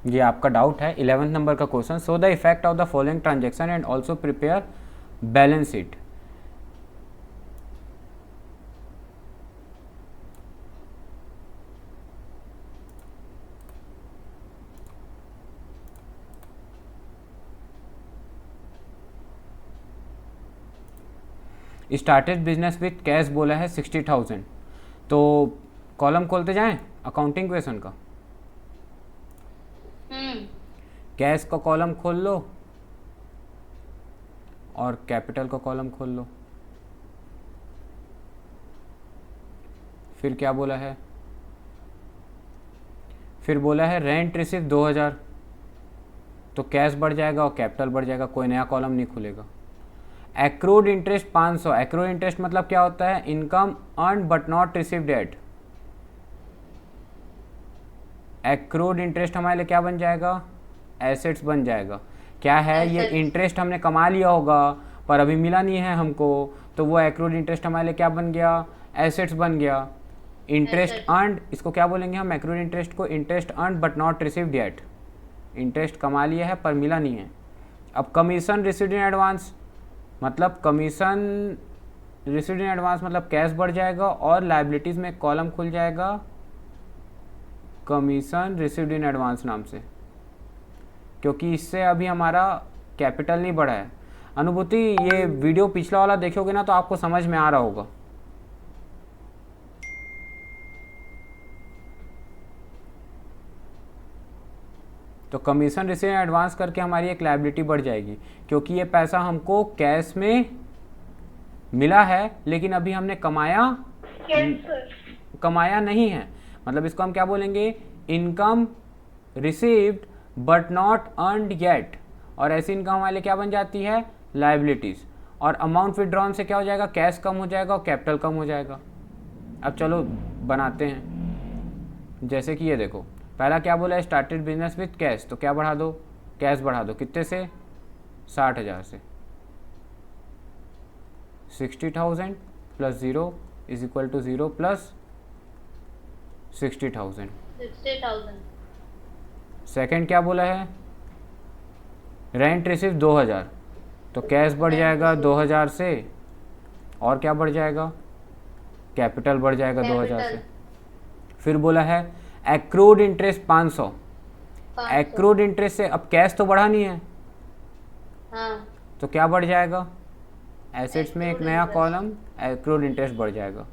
ये आपका डाउट है 11th नंबर का question. So the effect of the following transaction and also prepare balance sheet. Started business with cash बोला है 60,000, तो कॉलम खोलते जाएं अकाउंटिंग क्वेश्चन का। कैश का कॉलम खोल लो और कैपिटल का कॉलम खोल लो। फिर क्या बोला है, फिर बोला है रेंट रिसीव 2000, तो कैश बढ़ जाएगा और कैपिटल बढ़ जाएगा, कोई नया कॉलम नहीं खुलेगा। एक्रूड इंटरेस्ट 500, एक्रूड इंटरेस्ट मतलब क्या होता है, income earn but not received at. Accrued interest हमारे लिए क्या बन जाएगा, एसेट्स बन जाएगा। क्या है ये, इंटरेस्ट हमने कमा लिया होगा पर अभी मिला नहीं है हमको, तो वो एक्रूड इंटरेस्ट हमारे लिए क्या बन गया, एसेट्स बन गया। इंटरेस्ट अर्नड, इसको क्या बोलेंगे हम, एक्रूड इंटरेस्ट को interest earned but not received yet. Interest कमा लिया है पर मिला नहीं है। अब कमीशन रिसीव्ड इन एडवांस, मतलब कमीशन रिसीव्ड इन एडवांस मतलब कैश बढ़ जाएगा और लाइबिलिटीज़ में कॉलम खुल जाएगा कमीशन रिसीव्ड इन एडवांस नाम से, क्योंकि इससे अभी हमारा कैपिटल नहीं बढ़ा है। अनुभूति, ये वीडियो पिछला वाला देखोगे ना तो आपको समझ में आ रहा होगा। तो कमीशन रिसीव इन एडवांस करके हमारी एक लायबिलिटी बढ़ जाएगी, क्योंकि ये पैसा हमको कैश में मिला है लेकिन अभी हमने कमाया नहीं है। मतलब इसको हम क्या बोलेंगे, income received but not earned yet. और ऐसी इनकम हमारे लिए क्या बन जाती है, लायबिलिटीज़। और अमाउंट विड्रॉन से क्या हो जाएगा, कैश कम हो जाएगा और कैपिटल कम हो जाएगा। अब चलो बनाते हैं। जैसे कि ये देखो, पहला क्या बोला है, स्टार्टेड बिजनेस विथ कैश, तो क्या बढ़ा दो, कैश बढ़ा दो, कितने से, 60,000 से। 60,000 plus 0 is equal to 0 plus 60,000। Second क्या बोला है, रेंट रिसीव 2000, तो कैश बढ़ जाएगा 2000 से और क्या बढ़ जाएगा, कैपिटल बढ़ जाएगा 2000 से। फिर बोला है एक्रूड इंटरेस्ट 500, एक्रूड इंटरेस्ट से अब कैश तो बढ़ा नहीं है, हाँ। तो क्या बढ़ जाएगा, एसेट्स में एक नया कॉलम एक्रूड इंटरेस्ट बढ़ जाएगा।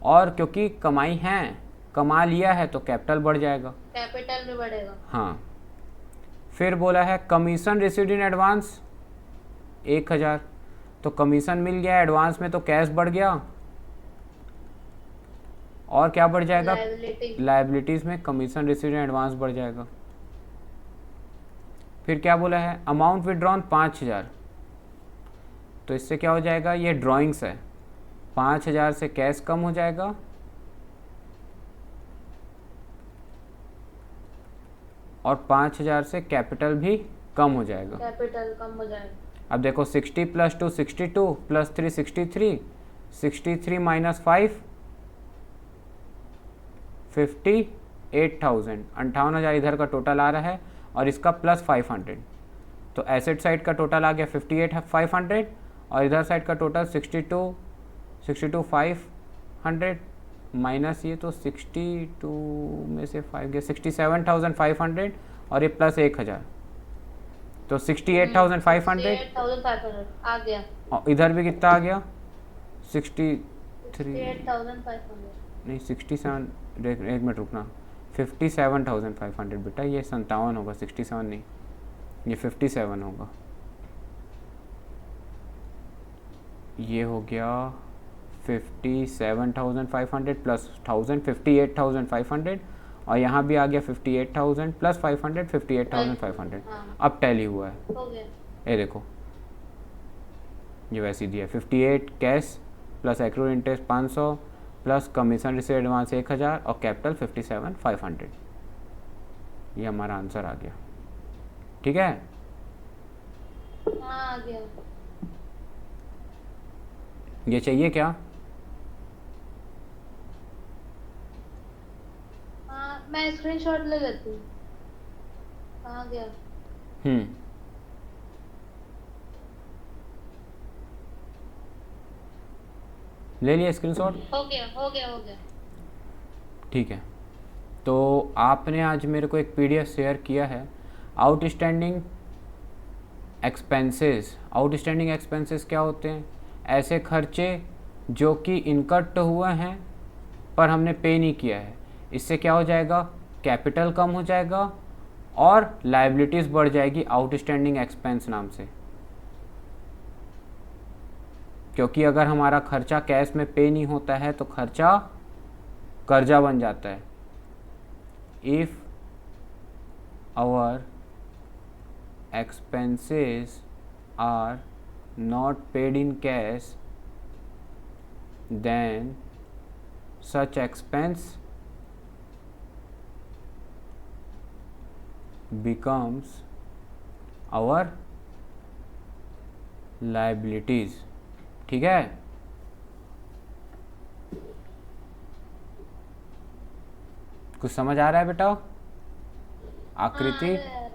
और क्योंकि कमाई है, कमा लिया है, तो कैपिटल बढ़ जाएगा, कैपिटल भी बढ़ेगा। हाँ। फिर बोला है कमीशन रिसीव्ड इन एडवांस 1000, तो कमीशन मिल गया एडवांस में, तो कैश बढ़ गया और क्या बढ़ जाएगा, लायबिलिटीज़ में कमीशन रिसीव्ड इन एडवांस बढ़ जाएगा। फिर क्या बोला है, अमाउंट विड्रॉन 5000, तो इससे क्या हो जाएगा, ये ड्राइंग्स है, 5000 से कैश कम हो जाएगा और 5000 से कैपिटल भी कम हो जाएगा, कैपिटल कम हो जाएगा। अब देखो 60 प्लस 2 62 प्लस 3 63, 63 माइनस 5 58,000, 58,000 इधर का टोटल आ रहा है और इसका प्लस 500, तो एसेट साइड का टोटल आ गया 58,500 और इधर साइड का टोटल 62,500 माइनस ये, तो 62 में से 5 गया 67,500 और ये प्लस 1000, तो 68,500 आ गया। और इधर भी कितना आ गया 63, 68,500 नहीं 67, एक मिनट रुकना, 57,500 बेटा, ये 57 होगा, 67 नहीं, ये 57 होगा। ये हो गया 57,500 प्लस 1000 58,500 और यहाँ भी आ गया 58,000 प्लस 500 58,500। अब टैली हुआ है, हो गया। ये देखो ये वैसे दिया 58 cash plus accrued interest 500 plus commission receive advance 1000 और कैपिटल 57,500। ये हमारा आंसर आ गया, ठीक है। हाँ, आ गया। ये चाहिए क्या, हाँ, मैं स्क्रीनशॉट ले लेती हूँ। आ गया। हम्म ले लिया स्क्रीनशॉट? हो गया हो गया हो गया। ठीक है, तो आपने आज मेरे को एक पीडीएफ शेयर किया है आउटस्टैंडिंग एक्सपेंसेस। आउटस्टैंडिंग एक्सपेंसेस क्या होते हैं? ऐसे खर्चे जो कि इनकट हुए हैं पर हमने पे नहीं किया है। इससे क्या हो जाएगा? कैपिटल कम हो जाएगा और लाइबिलिटीज़ बढ़ जाएगी आउटस्टैंडिंग एक्सपेंस नाम से। क्योंकि अगर हमारा खर्चा कैश में पे नहीं होता है तो खर्चा कर्जा बन जाता है। If our expenses are not paid in cash, then such expense becomes our liabilities। ठीक है, कुछ समझ आ रहा है बेटा? हाँ, आकृति, आ रहा है।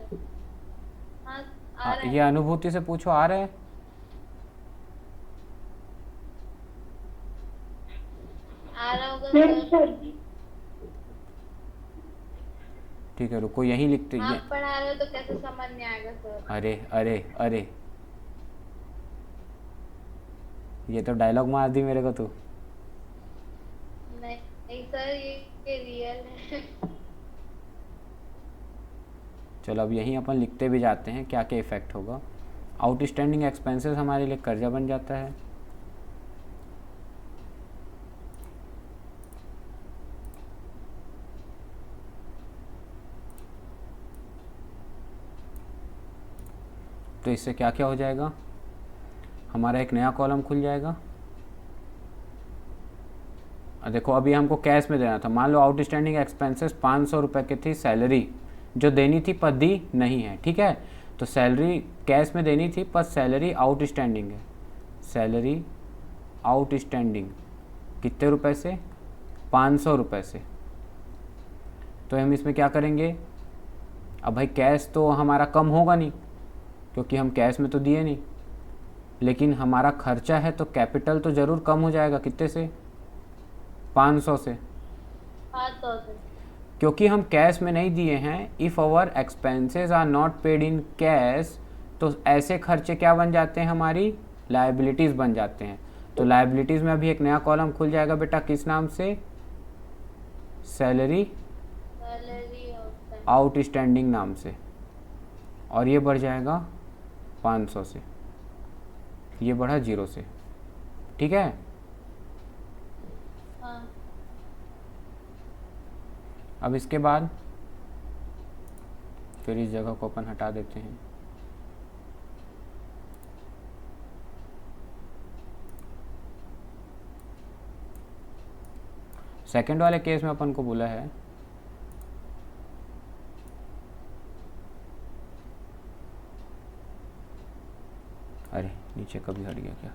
हाँ, आ रहा ये है। अनुभूति से पूछो, आ रहा है? आ रहा होगा सर। ठीक है, रुको, यहीं लिखते ये। आप पढ़ा रहे हो तो कैसे समझ नहीं आएगा सर? अरे अरे अरे, ये तो डायलॉग मार दी मेरे को तू। नहीं नहीं सर, ये रियल है। चलो अब यहीं अपन लिखते भी जाते हैं क्या क्या इफेक्ट होगा। आउटस्टैंडिंग एक्सपेंसेस हमारे लिए कर्जा बन जाता है। तो इससे क्या क्या हो जाएगा? हमारा एक नया कॉलम खुल जाएगा। देखो, अभी हमको कैश में देना था। मान लो आउटस्टैंडिंग एक्सपेंसेस 500 रुपये की थी, सैलरी जो देनी थी पर दी नहीं है। ठीक है, तो सैलरी कैश में देनी थी पर सैलरी आउटस्टैंडिंग है। सैलरी आउटस्टैंडिंग कितने रुपए से? 500 रुपये से। तो हम इसमें क्या करेंगे? अब भाई कैश तो हमारा कम होगा नहीं क्योंकि हम कैश में तो दिए नहीं, लेकिन हमारा खर्चा है तो कैपिटल तो ज़रूर कम हो जाएगा। कितने से? 500 से। 500 से। क्योंकि हम कैश में नहीं दिए हैं। If our expenses are not paid in cash, तो ऐसे खर्चे क्या बन जाते हैं? हमारी लाइबिलिटीज़ बन जाते हैं। तो लाइबिलिटीज़ में अभी एक नया कॉलम खुल जाएगा बेटा, किस नाम से? सैलरी सैलरी आउटस्टैंडिंग नाम से। और ये बढ़ जाएगा 500 से, ये बढ़ा 0 से। ठीक है, हाँ। अब इसके बाद फिर इस जगह को अपन हटा देते हैं। सेकंड वाले केस में अपन को बोला है अरे नीचे कभी हट गया क्या?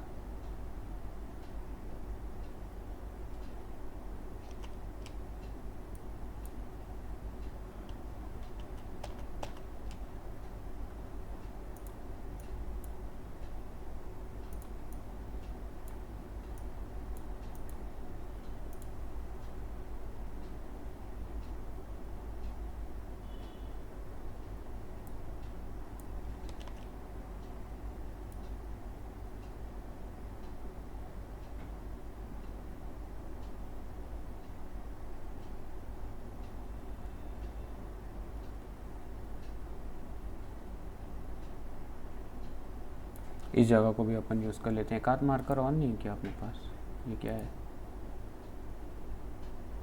इस जगह को भी अपन यूज़ कर लेते हैं। एकाध मार्कर ऑन नहीं किया अपने पास? ये क्या है?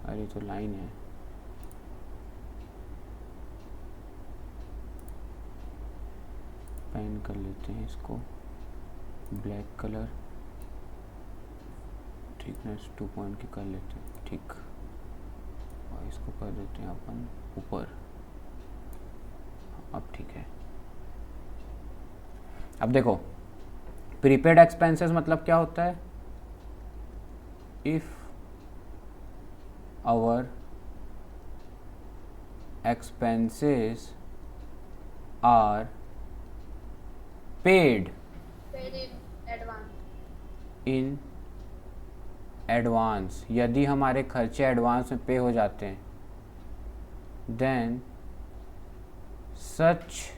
अरे तो लाइन है। पेन कर लेते हैं इसको ब्लैक कलर, थिकनेस 2 पॉइंट की कर लेते हैं। ठीक, और इसको कर देते हैं अपन ऊपर। अब ठीक है। अब देखो, प्रीपेड एक्सपेंसेस मतलब क्या होता है? If our expenses are paid paid in advance. In advance, यदि हमारे खर्चे एडवांस में पे हो जाते हैं, then such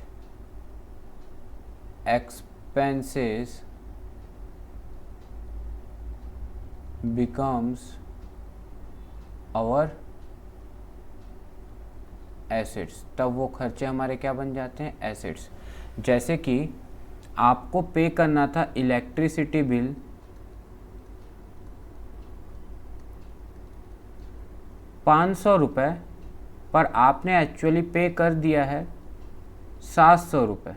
expenses becomes our assets, तब वो खर्चे हमारे क्या बन जाते हैं, एसेट्स। जैसे कि आपको पे करना था इलेक्ट्रिसिटी बिल 500 रुपये, पर आपने एक्चुअली पे कर दिया है 700 रुपये।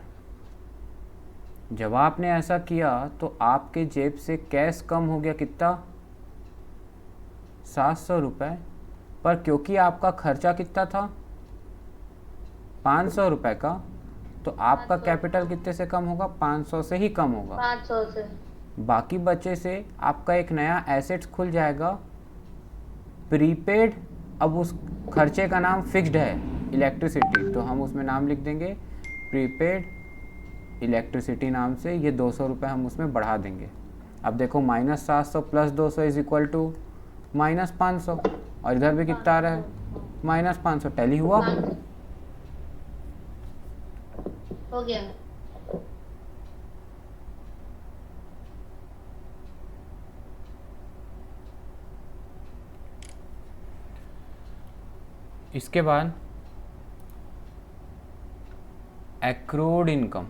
जब आपने ऐसा किया तो आपके जेब से कैश कम हो गया, कितना, 700 रुपये, पर क्योंकि आपका खर्चा कितना था, 500 रुपये का, तो आपका 500। कैपिटल कितने से कम होगा, 500 से ही कम होगा। 500 से। बाकी बचे से आपका एक नया एसेट्स खुल जाएगा, प्रीपेड। अब उस खर्चे का नाम फिक्स्ड है, इलेक्ट्रिसिटी, तो हम उसमें नाम लिख देंगे प्रीपेड इलेक्ट्रिसिटी नाम से। ये 200 रुपये हम उसमें बढ़ा देंगे। अब देखो -700 + 200 इज इक्वल टू -500, और इधर भी कितना आ रहा है, -500। टैली हुआ? 500 हो गया। इसके बाद एक्रूड इनकम।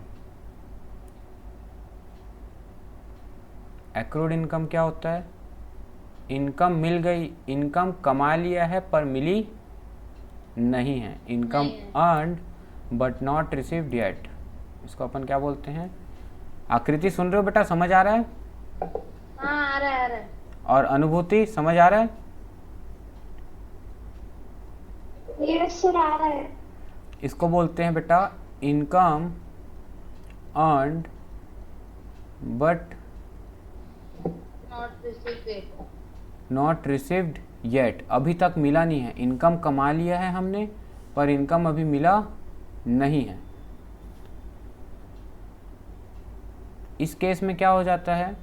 एक्रूड इनकम क्या होता है, इनकम मिल गई, इनकम कमा लिया है पर मिली नहीं है, income earned but not received yet, इसको अपन क्या बोलते हैं। आकृति सुन रहे हो बेटा, समझ आ रहा है? हाँ आ रहा है, आ रहा है। और अनुभूति समझ आ रहा है? यस सर, आ रहा है। इसको बोलते हैं बेटा income earned but not received. Not received yet, अभी तक मिला नहीं है। इनकम कमा लिया है हमने, पर इनकम अभी मिला नहीं है। इस केस में क्या हो जाता है,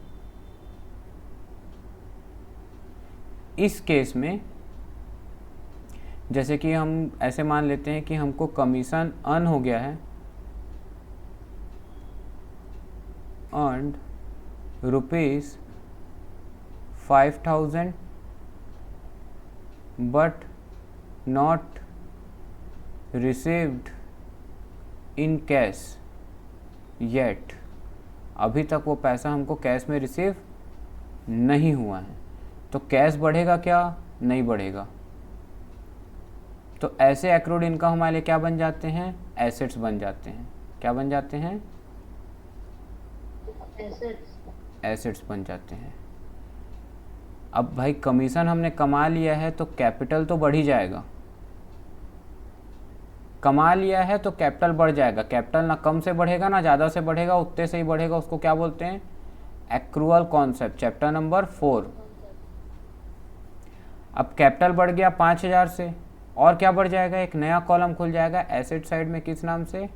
इस केस में जैसे कि हम ऐसे मान लेते हैं कि हमको कमीशन अर्न हो गया है, earned ₹5000 but not received in cash yet, अभी तक वो पैसा हमको कैश में रिसीव नहीं हुआ है। तो कैश बढ़ेगा क्या, नहीं बढ़ेगा। तो ऐसे एक्रूड इनकम हमारे लिए क्या बन जाते हैं, एसेट्स बन जाते हैं। क्या बन जाते हैं, एसेट्स बन जाते हैं। अब भाई कमीशन हमने कमा लिया है तो कैपिटल तो बढ़ ही जाएगा, कमा लिया है तो कैपिटल बढ़ जाएगा। कैपिटल ना कम से बढ़ेगा ना ज़्यादा से बढ़ेगा, उतने से ही बढ़ेगा। उसको क्या बोलते हैं, एक्रूअल कॉन्सेप्ट, चैप्टर नंबर 4। अब कैपिटल बढ़ गया 5000 से, और क्या बढ़ जाएगा, एक नया कॉलम खुल जाएगा एसेट साइड में, किस नाम से,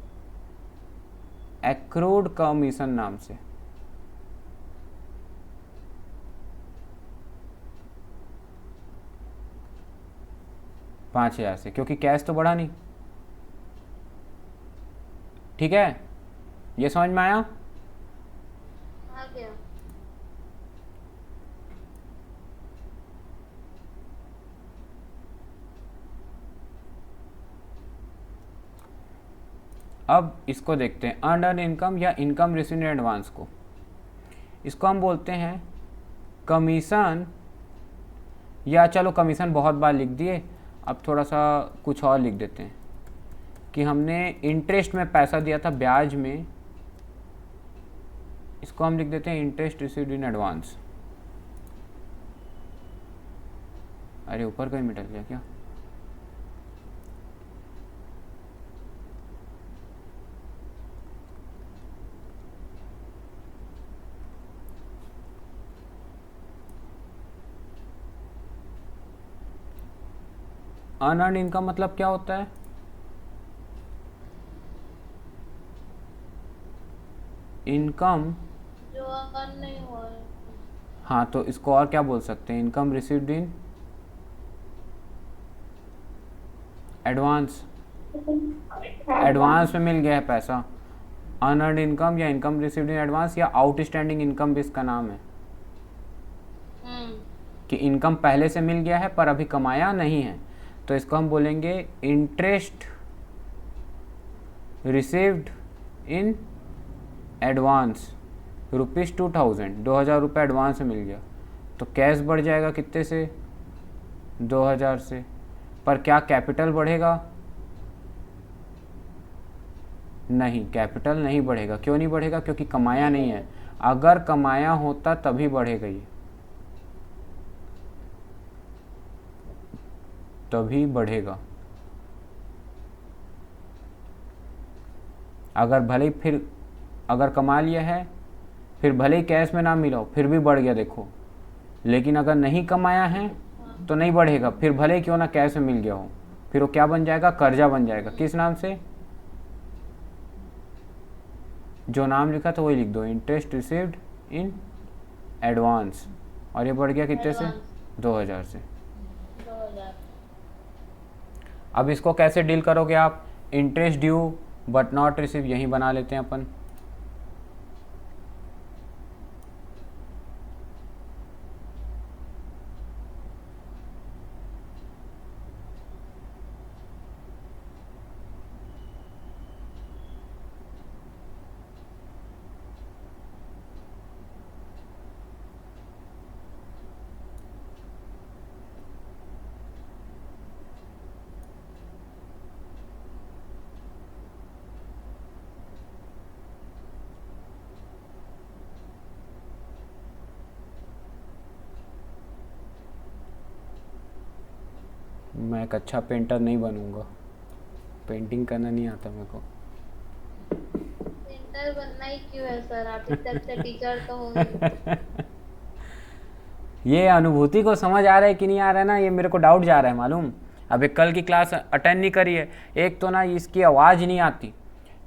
एक्रूड कमीशन नाम से। $5000 से, क्योंकि कैश तो बढ़ा नहीं। ठीक है, ये समझ में आया? आ गया। अब इसको देखते हैं, अर्नड इनकम या इनकम रिसीव्ड इन एडवांस को। इसको हम बोलते हैं कमीशन, या चलो कमीशन बहुत बार लिख दिए, अब थोड़ा सा कुछ और लिख देते हैं कि हमने इंटरेस्ट में पैसा दिया था, ब्याज में, इसको हम लिख देते हैं इंटरेस्ट रिसीव्ड इन एडवांस। अरे ऊपर कहीं मिट गया क्या, अनअर्न्ड इनकम मतलब क्या होता है, इनकम, जो अर्न नहीं हुआ है। हाँ तो इसको और क्या बोल सकते हैं, income received in advance, advance में मिल गया है पैसा। अनअर्नड इनकम या इनकम रिसीव्ड इन एडवांस या आउटस्टैंडिंग इनकम भी इसका नाम है, कि इनकम पहले से मिल गया है पर अभी कमाया नहीं है, तो इसको हम बोलेंगे interest received in advance rupees 2000, 2000 रुपये एडवांस में मिल गया, तो कैश बढ़ जाएगा कितने से, 2000 से। पर क्या कैपिटल बढ़ेगा, नहीं, कैपिटल नहीं बढ़ेगा। क्यों नहीं बढ़ेगा, क्योंकि कमाया नहीं है। अगर कमाया होता तभी बढ़ेगा, ये तभी बढ़ेगा। अगर भले ही फिर अगर कमा लिया है, फिर भले ही कैश में ना मिला हो फिर भी बढ़ गया देखो, लेकिन अगर नहीं कमाया है तो नहीं बढ़ेगा, फिर भले ही क्यों ना कैश में मिल गया हो, फिर वो क्या बन जाएगा, कर्जा बन जाएगा। किस नाम से, जो नाम लिखा था वही लिख दो, इंटरेस्ट रिसीव्ड इन एडवांस, और ये बढ़ गया कितने से, 2000 से। 2000। अब इसको कैसे डील करोगे आप, interest due but not receive, यहीं बना लेते हैं अपन। मैं एक अच्छा पेंटर नहीं बनूंगा, पेंटिंग करना नहीं आता मेरे को। पेंटर बनना ही क्यों है सर, आप इतने अच्छे टीचर तो होंगे। ये अनुभूति को समझ आ रहा है कि नहीं आ रहा है ना, ये मेरे को डाउट जा रहा है मालूम। अब एक कल की क्लास अटेंड नहीं करी है, एक तो ना इसकी आवाज़ नहीं आती,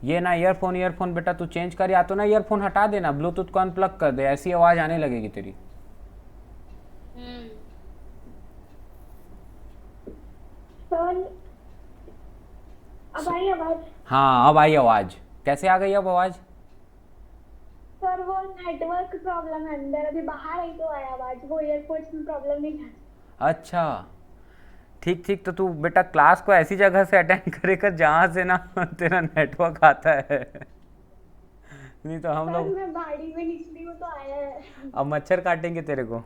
ये ना ईयरफोन बेटा तू चेंज कर, या तो ना ईयरफोन हटा देना, ब्लूटूथ को अनप्लग कर दे, ऐसी आवाज़ आने लगेगी तेरी। सर अब आई आवाज। हाँ अब आई आवाज़, कैसे आ गई अब आवाज़। सर वो नेटवर्क प्रॉब्लम है अंदर, अभी बाहर आई तो आया आवाज, वो एयरपोर्ट्स में प्रॉब्लम नहीं था। अच्छा ठीक ठीक, तो तू बेटा क्लास को ऐसी जगह से अटेंड करेगा जहाँ से ना तेरा नेटवर्क आता है, नहीं तो हम लोग मैं गाड़ी में निकली हूँ तो आया है। अब मच्छर काटेंगे तेरे को।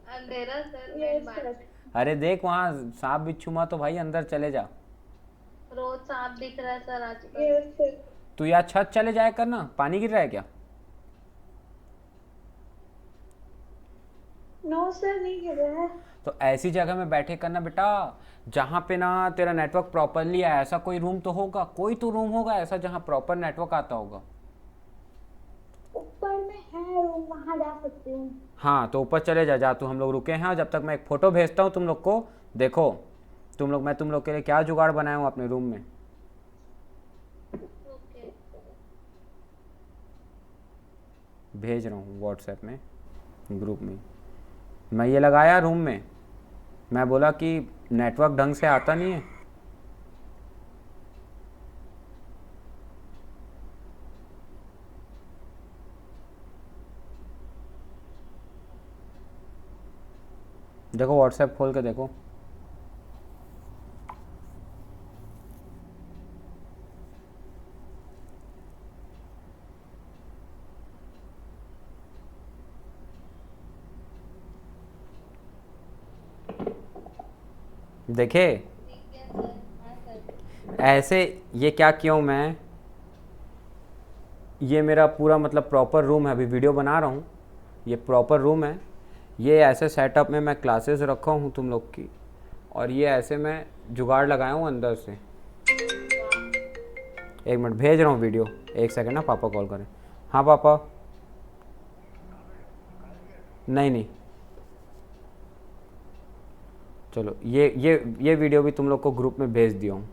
अंधेरा सर। अरे देख वहाँ सांप बिच्छू माँ तो भाई अंदर चले जा, रोज सांप दिख रहा है सर आजकल। तू यार छत चले जाया कर ना, पानी गिर रहा है क्या। नो सर नहीं गिर रहा है। तो ऐसी जगह में बैठे करना बेटा जहाँ पे ना तेरा नेटवर्क प्रॉपरली आया, ऐसा कोई रूम तो होगा, कोई तो रूम होगा ऐसा जहाँ प्रॉपर नेटवर्क आता होगा। ऊपर में है रूम, वहां जा सकती हूँ। हाँ तो ऊपर चले जा तू, हम लोग रुके हैं, जब तक मैं एक फ़ोटो भेजता हूँ तुम लोग को, देखो मैं तुम लोग के लिए क्या जुगाड़ बनाया हूँ अपने रूम में। ओके। भेज रहा हूँ व्हाट्सएप में, ग्रुप में। मैं ये लगाया रूम में, मैं बोला कि नेटवर्क ढंग से आता नहीं है, देखो व्हाट्सएप खोल के देखो। देखे ठीक है सर। हाँ सर। ऐसे, ये क्या किया हूँ मैं, ये मेरा पूरा मतलब प्रॉपर रूम है, अभी वीडियो बना रहा हूँ, ये प्रॉपर रूम है, ये ऐसे सेटअप में मैं क्लासेस रखा हूँ तुम लोग की, और ये ऐसे मैं जुगाड़ लगाया हूँ अंदर से। एक मिनट भेज रहा हूँ वीडियो, एक सेकंड ना, पापा कॉल करें। हाँ पापा, नहीं चलो ये वीडियो भी तुम लोग को ग्रुप में भेज दिया हूँ।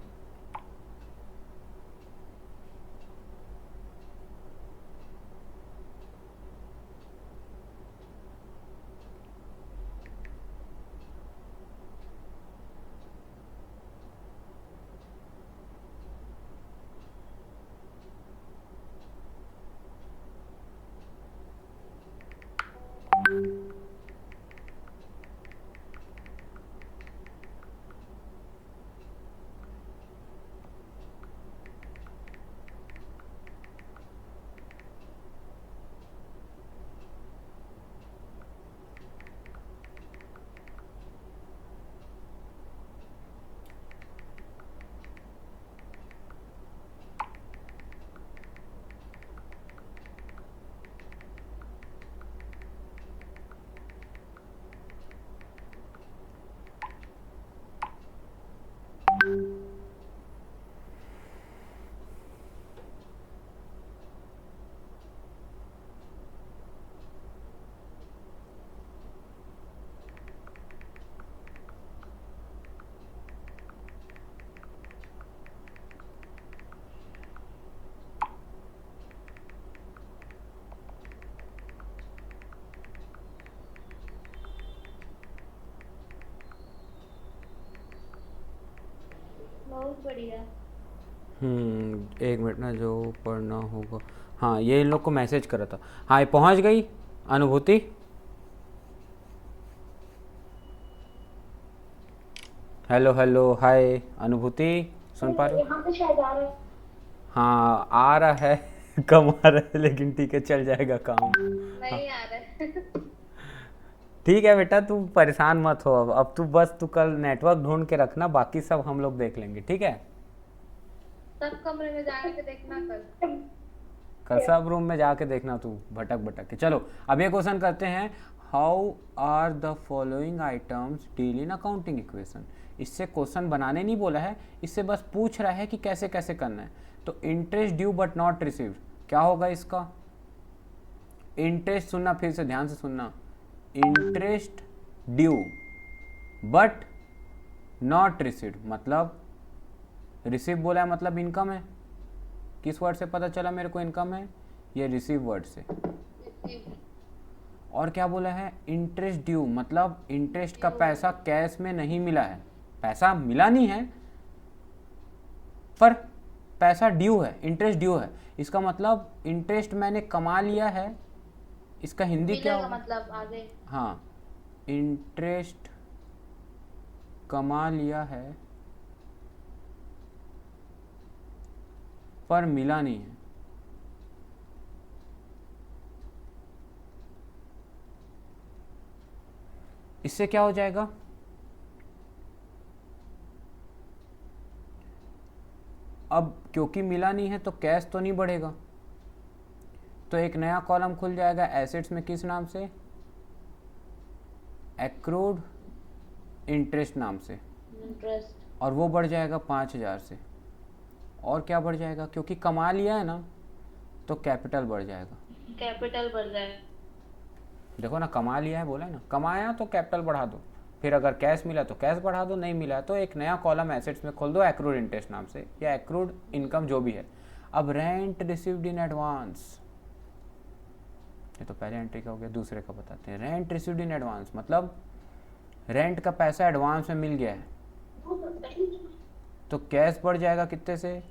बहुत बढ़िया। एक मिनट ना, जो पढ़ना होगा। हाँ, ये इन लोग को मैसेज करा था। हाँ, ये पहुंच गई अनुभूति। हेलो हेलो, हाय अनुभूति, सुन पा रहे हो? यहाँ पे शायद आ रहा है। हाँ, आ रहा है। कम आ रहा है, लेकिन ठीक है, चल जाएगा काम। हाँ, नहीं आ रहा है। ठीक है बेटा, तू परेशान मत हो। अब तू बस, तू कल नेटवर्क ढूंढ के रखना, बाकी सब हम लोग देख लेंगे, ठीक है? सब कमरे में जाके के देखना कल। कल सब रूम में जाके देखना तू, भटक भटक के। चलो, अब ये क्वेश्चन करते हैं। How are the following items deal in accounting equation. इससे क्वेश्चन बनाने नहीं बोला है, इससे बस पूछ रहा है कि कैसे कैसे करना है। तो interest due but not received, क्या होगा इसका? इंटरेस्ट, सुनना फिर से ध्यान से सुनना। Interest due but not received, मतलब रिसीव बोला है मतलब इनकम है। किस वर्ड से पता चला मेरे को इनकम है? ये रिसीव वर्ड से। और क्या बोला है? इंटरेस्ट ड्यू, मतलब इंटरेस्ट का पैसा कैश में नहीं मिला है। पैसा मिला नहीं है, पर पैसा ड्यू है, इंटरेस्ट ड्यू है। इसका मतलब इंटरेस्ट मैंने कमा लिया है। इसका हिंदी क्या होगा? मतलब आगे। हाँ, इंटरेस्ट कमा लिया है पर मिला नहीं है। इससे क्या हो जाएगा? अब क्योंकि मिला नहीं है तो कैश तो नहीं बढ़ेगा, तो एक नया कॉलम खुल जाएगा एसेट्स में, किस नाम से? एक्रूड इंटरेस्ट नाम से। इंटरेस्ट। और वो बढ़ जाएगा 5,000 से। और क्या बढ़ जाएगा? क्योंकि कमा लिया है ना, तो कैपिटल बढ़ जाएगा। कैपिटल बढ़ जाए। देखो ना, कमा लिया है बोला है ना, कमाया तो कैपिटल बढ़ा दो। फिर अगर कैश मिला तो कैश बढ़ा दो, नहीं मिला तो एक नया कॉलम एसेट्स में खोल दो एक्रूड इंटरेस्ट नाम से, या एक्रूड इनकम जो भी है। अब रेंट रिसीव्ड इन एडवांस, ये तो पहले एंट्री का हो गया, दूसरे का बताते हैं। रेंट रिसीव्ड इन एडवांस मतलब रेंट का पैसा एडवांस में मिल गया है, तो कैश बढ़ जाएगा कितने से?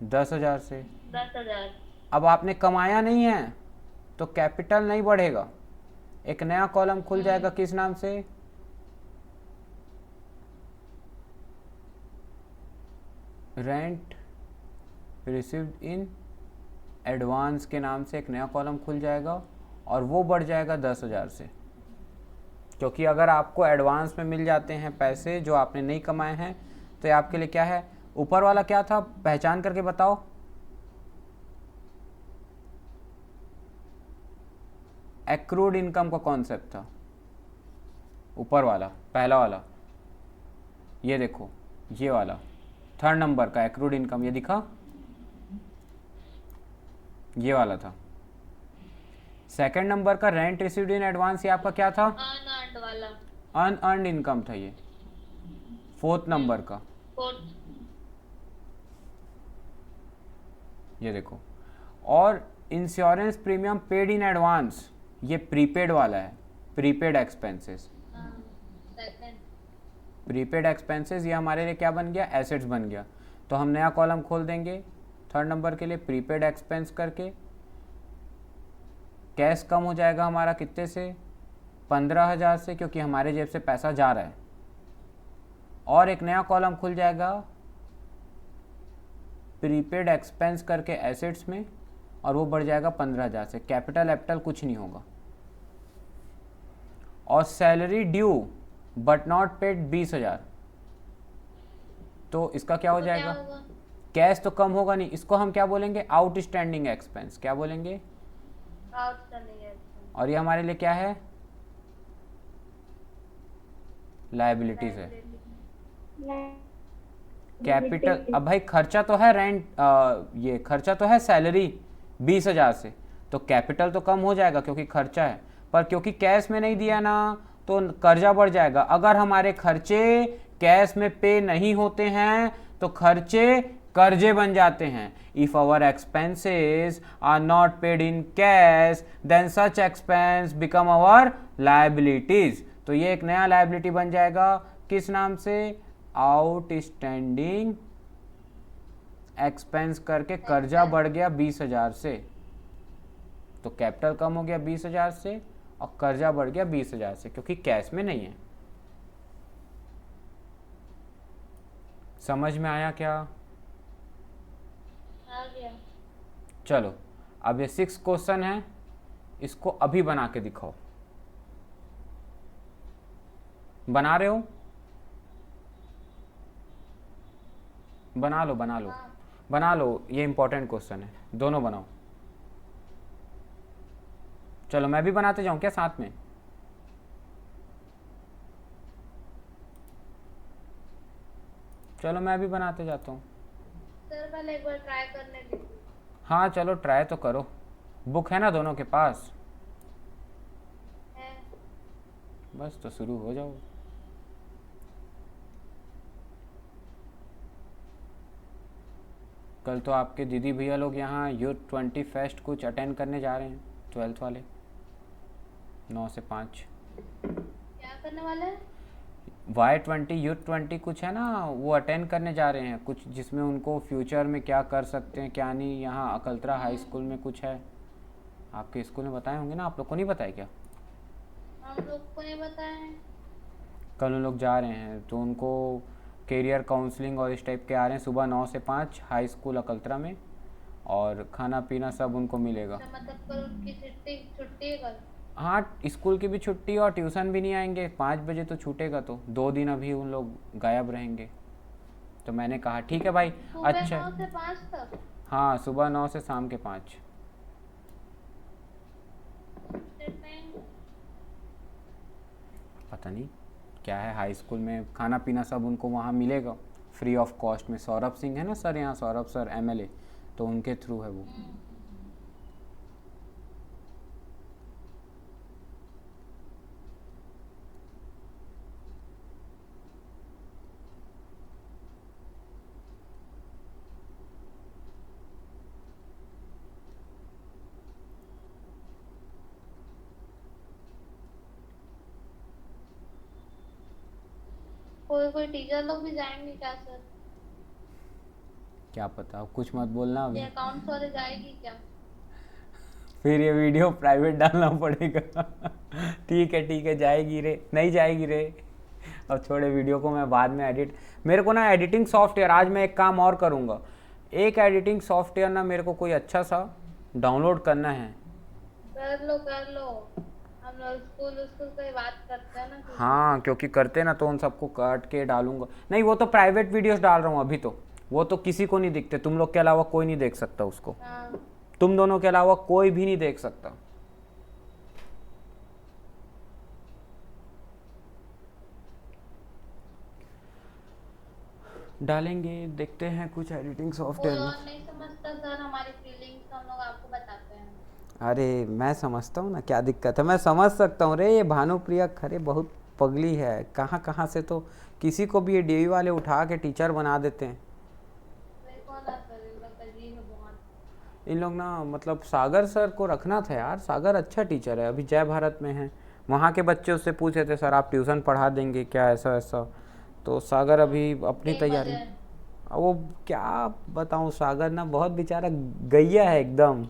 10,000 से। 10,000। अब आपने कमाया नहीं है तो कैपिटल नहीं बढ़ेगा, एक नया कॉलम खुल जाएगा, किस नाम से? रेंट रिसीव्ड इन एडवांस के नाम से एक नया कॉलम खुल जाएगा, और वो बढ़ जाएगा 10,000 से। क्योंकि अगर आपको एडवांस में मिल जाते हैं पैसे जो आपने नहीं कमाए हैं, तो ये आपके लिए क्या है? ऊपर वाला क्या था, पहचान करके बताओ। एक्रूड इनकम का कॉन्सेप्ट था ऊपर वाला, पहला वाला। ये देखो, ये वाला थर्ड नंबर का एक्रूड इनकम, ये दिखा, ये वाला था। सेकंड नंबर का रेंट रिसीव्ड इन एडवांस, ये आपका क्या था? अनअर्न्ड वाला। अनअर्न्ड इनकम था ये। फोर्थ नंबर का फोर्थ। ये देखो। और insurance premium paid in advance, ये प्रीपेड वाला है, prepaid expenses. Second. Prepaid expenses ये हमारे लिए क्या बन गया? एसेट्स बन गया। तो हम नया कॉलम खोल देंगे थर्ड नंबर के लिए, प्रीपेड एक्सपेंस करके। कैश कम हो जाएगा हमारा कितने से? 15,000 से, क्योंकि हमारे जेब से पैसा जा रहा है। और एक नया कॉलम खुल जाएगा प्रीपेड एक्सपेंस करके एसेट्स में, और वो बढ़ जाएगा 15,000 से। कैपिटल एपिटल कुछ नहीं होगा। और salary due but not paid 20,000, तो इसका क्या हो जाएगा? कैश तो कम होगा नहीं, इसको हम क्या बोलेंगे? Outstanding expense. क्या बोलेंगे? Outstanding expense. और ये हमारे लिए क्या है? लायबिलिटीज है। कैपिटल, अब भाई खर्चा तो है रेंट, ये खर्चा तो है सैलरी 20,000 से, तो कैपिटल तो कम हो जाएगा क्योंकि खर्चा है, पर क्योंकि कैश में नहीं दिया ना, तो कर्जा बढ़ जाएगा। अगर हमारे खर्चे कैश में पे नहीं होते हैं तो खर्चे कर्जे बन जाते हैं। If our expenses are not paid in cash then such expense become our liabilities. तो ये एक नया लायबिलिटी बन जाएगा, किस नाम से? आउटस्टैंडिंग एक्सपेंस करके कर्जा बढ़ गया 20,000 से, तो कैपिटल कम हो गया 20,000 से और कर्जा बढ़ गया 20,000 से, क्योंकि कैश में नहीं है। समझ में आया क्या? आ गया। चलो अब ये 6 क्वेश्चन है, इसको अभी बना के दिखाओ। बना रहे हो? बना लो बना लो हाँ। बना लो, ये इंपॉर्टेंट क्वेश्चन है, दोनों बनाओ। चलो मैं भी बनाते जाऊं क्या साथ में? चलो मैं भी बनाते जाता हूँ। सर पहले एक बार ट्राई करने दीजिए। हाँ चलो ट्राई तो करो। बुक है ना दोनों के पास? है। बस तो शुरू हो जाओ। कल तो आपके दीदी भैया लोग यहाँ यूथ 20 फेस्ट कुछ अटेंड करने जा रहे हैं, 12th वाले, 9 से 5। क्या करने वाले हैं? Y20 यूथ 20 कुछ है ना, वो अटेंड करने जा रहे हैं कुछ, जिसमें उनको फ्यूचर में क्या कर सकते हैं क्या नहीं। यहाँ अकलतरा हाई स्कूल में कुछ है, आपके स्कूल में बताए होंगे ना, आप लोग को नहीं बताया क्या? हम लोग को नहीं बताया है। कल उन लोग जा रहे हैं तो उनको कैरियर काउंसलिंग और इस टाइप के आ रहे हैं, सुबह 9 से 5 हाई स्कूल अकलतरा में, और खाना पीना सब उनको मिलेगा। अच्छा, मतलब कल उनकी छुट्टी छुट्टी है कल? हाँ स्कूल की भी छुट्टी और ट्यूशन भी नहीं आएंगे, 5 बजे तो छूटेगा, तो 2 दिन अभी उन लोग गायब रहेंगे। तो मैंने कहा ठीक है भाई। सुबह अच्छा 9 से 5 तक? हाँ सुबह 9 से शाम के 5। टाइम। पता नहीं क्या है, हाई स्कूल में खाना पीना सब उनको वहाँ मिलेगा फ्री ऑफ कॉस्ट में। सौरभ सिंह है ना सर, यहाँ सौरभ सर MLA, तो उनके थ्रू है वो। कोई कोई टीचर लोग भी जाएंगे क्या सर? क्या पता, कुछ मत बोलना ये अभी, अकाउंट्स वाले जाएगी क्या? फिर ये वीडियो प्राइवेट डालना पड़ेगा। ठीक है जाएगी रे, नहीं जाएगी रे। अब छोड़े वीडियो को, मैं बाद में एडिट, मेरे को ना एडिटिंग सॉफ्टवेयर, आज मैं एक काम और करूँगा, एक एडिटिंग सॉफ्टवेयर ना मेरे को कोई अच्छा सा डाउनलोड करना है। कर लो कर लो। हम लोग स्कूल स्कूल की बात करते हैं ना कि हाँ क्योंकि करते ना तो उन सबको काट के डालूंगा। नहीं वो तो प्राइवेट वीडियोस डाल रहा हूँ अभी, तो वो तो किसी को नहीं दिखते, तुम लोग के अलावा कोई नहीं देख सकता उसको, हाँ। तुम दोनों के अलावा कोई भी नहीं देख सकता। डालेंगे, देखते हैं कुछ एडिटिंग कोई सॉफ्टवेयर में। और नहीं समझता सर हमारी फीलिंग्स, हम लोग आपको बताते हैं। अरे मैं समझता हूँ ना, क्या दिक्कत है, मैं समझ सकता हूँ रे। ये भानुप्रिया खरे बहुत पगली है, कहाँ कहाँ से तो किसी को भी ये DAV वाले उठा के टीचर बना देते हैं। देखो ना सर, इन लोग अजीब है बहुत। इन लोग ना, मतलब सागर सर को रखना था यार, सागर अच्छा टीचर है, अभी जय भारत में है। वहाँ के बच्चे उससे पूछे थे सर आप ट्यूशन पढ़ा देंगे क्या, ऐसा ऐसा, तो सागर अभी अपनी एक तैयारी। बजे। अब वो क्या बताऊँ, सागर ना बहुत बेचारा गैया है एकदम,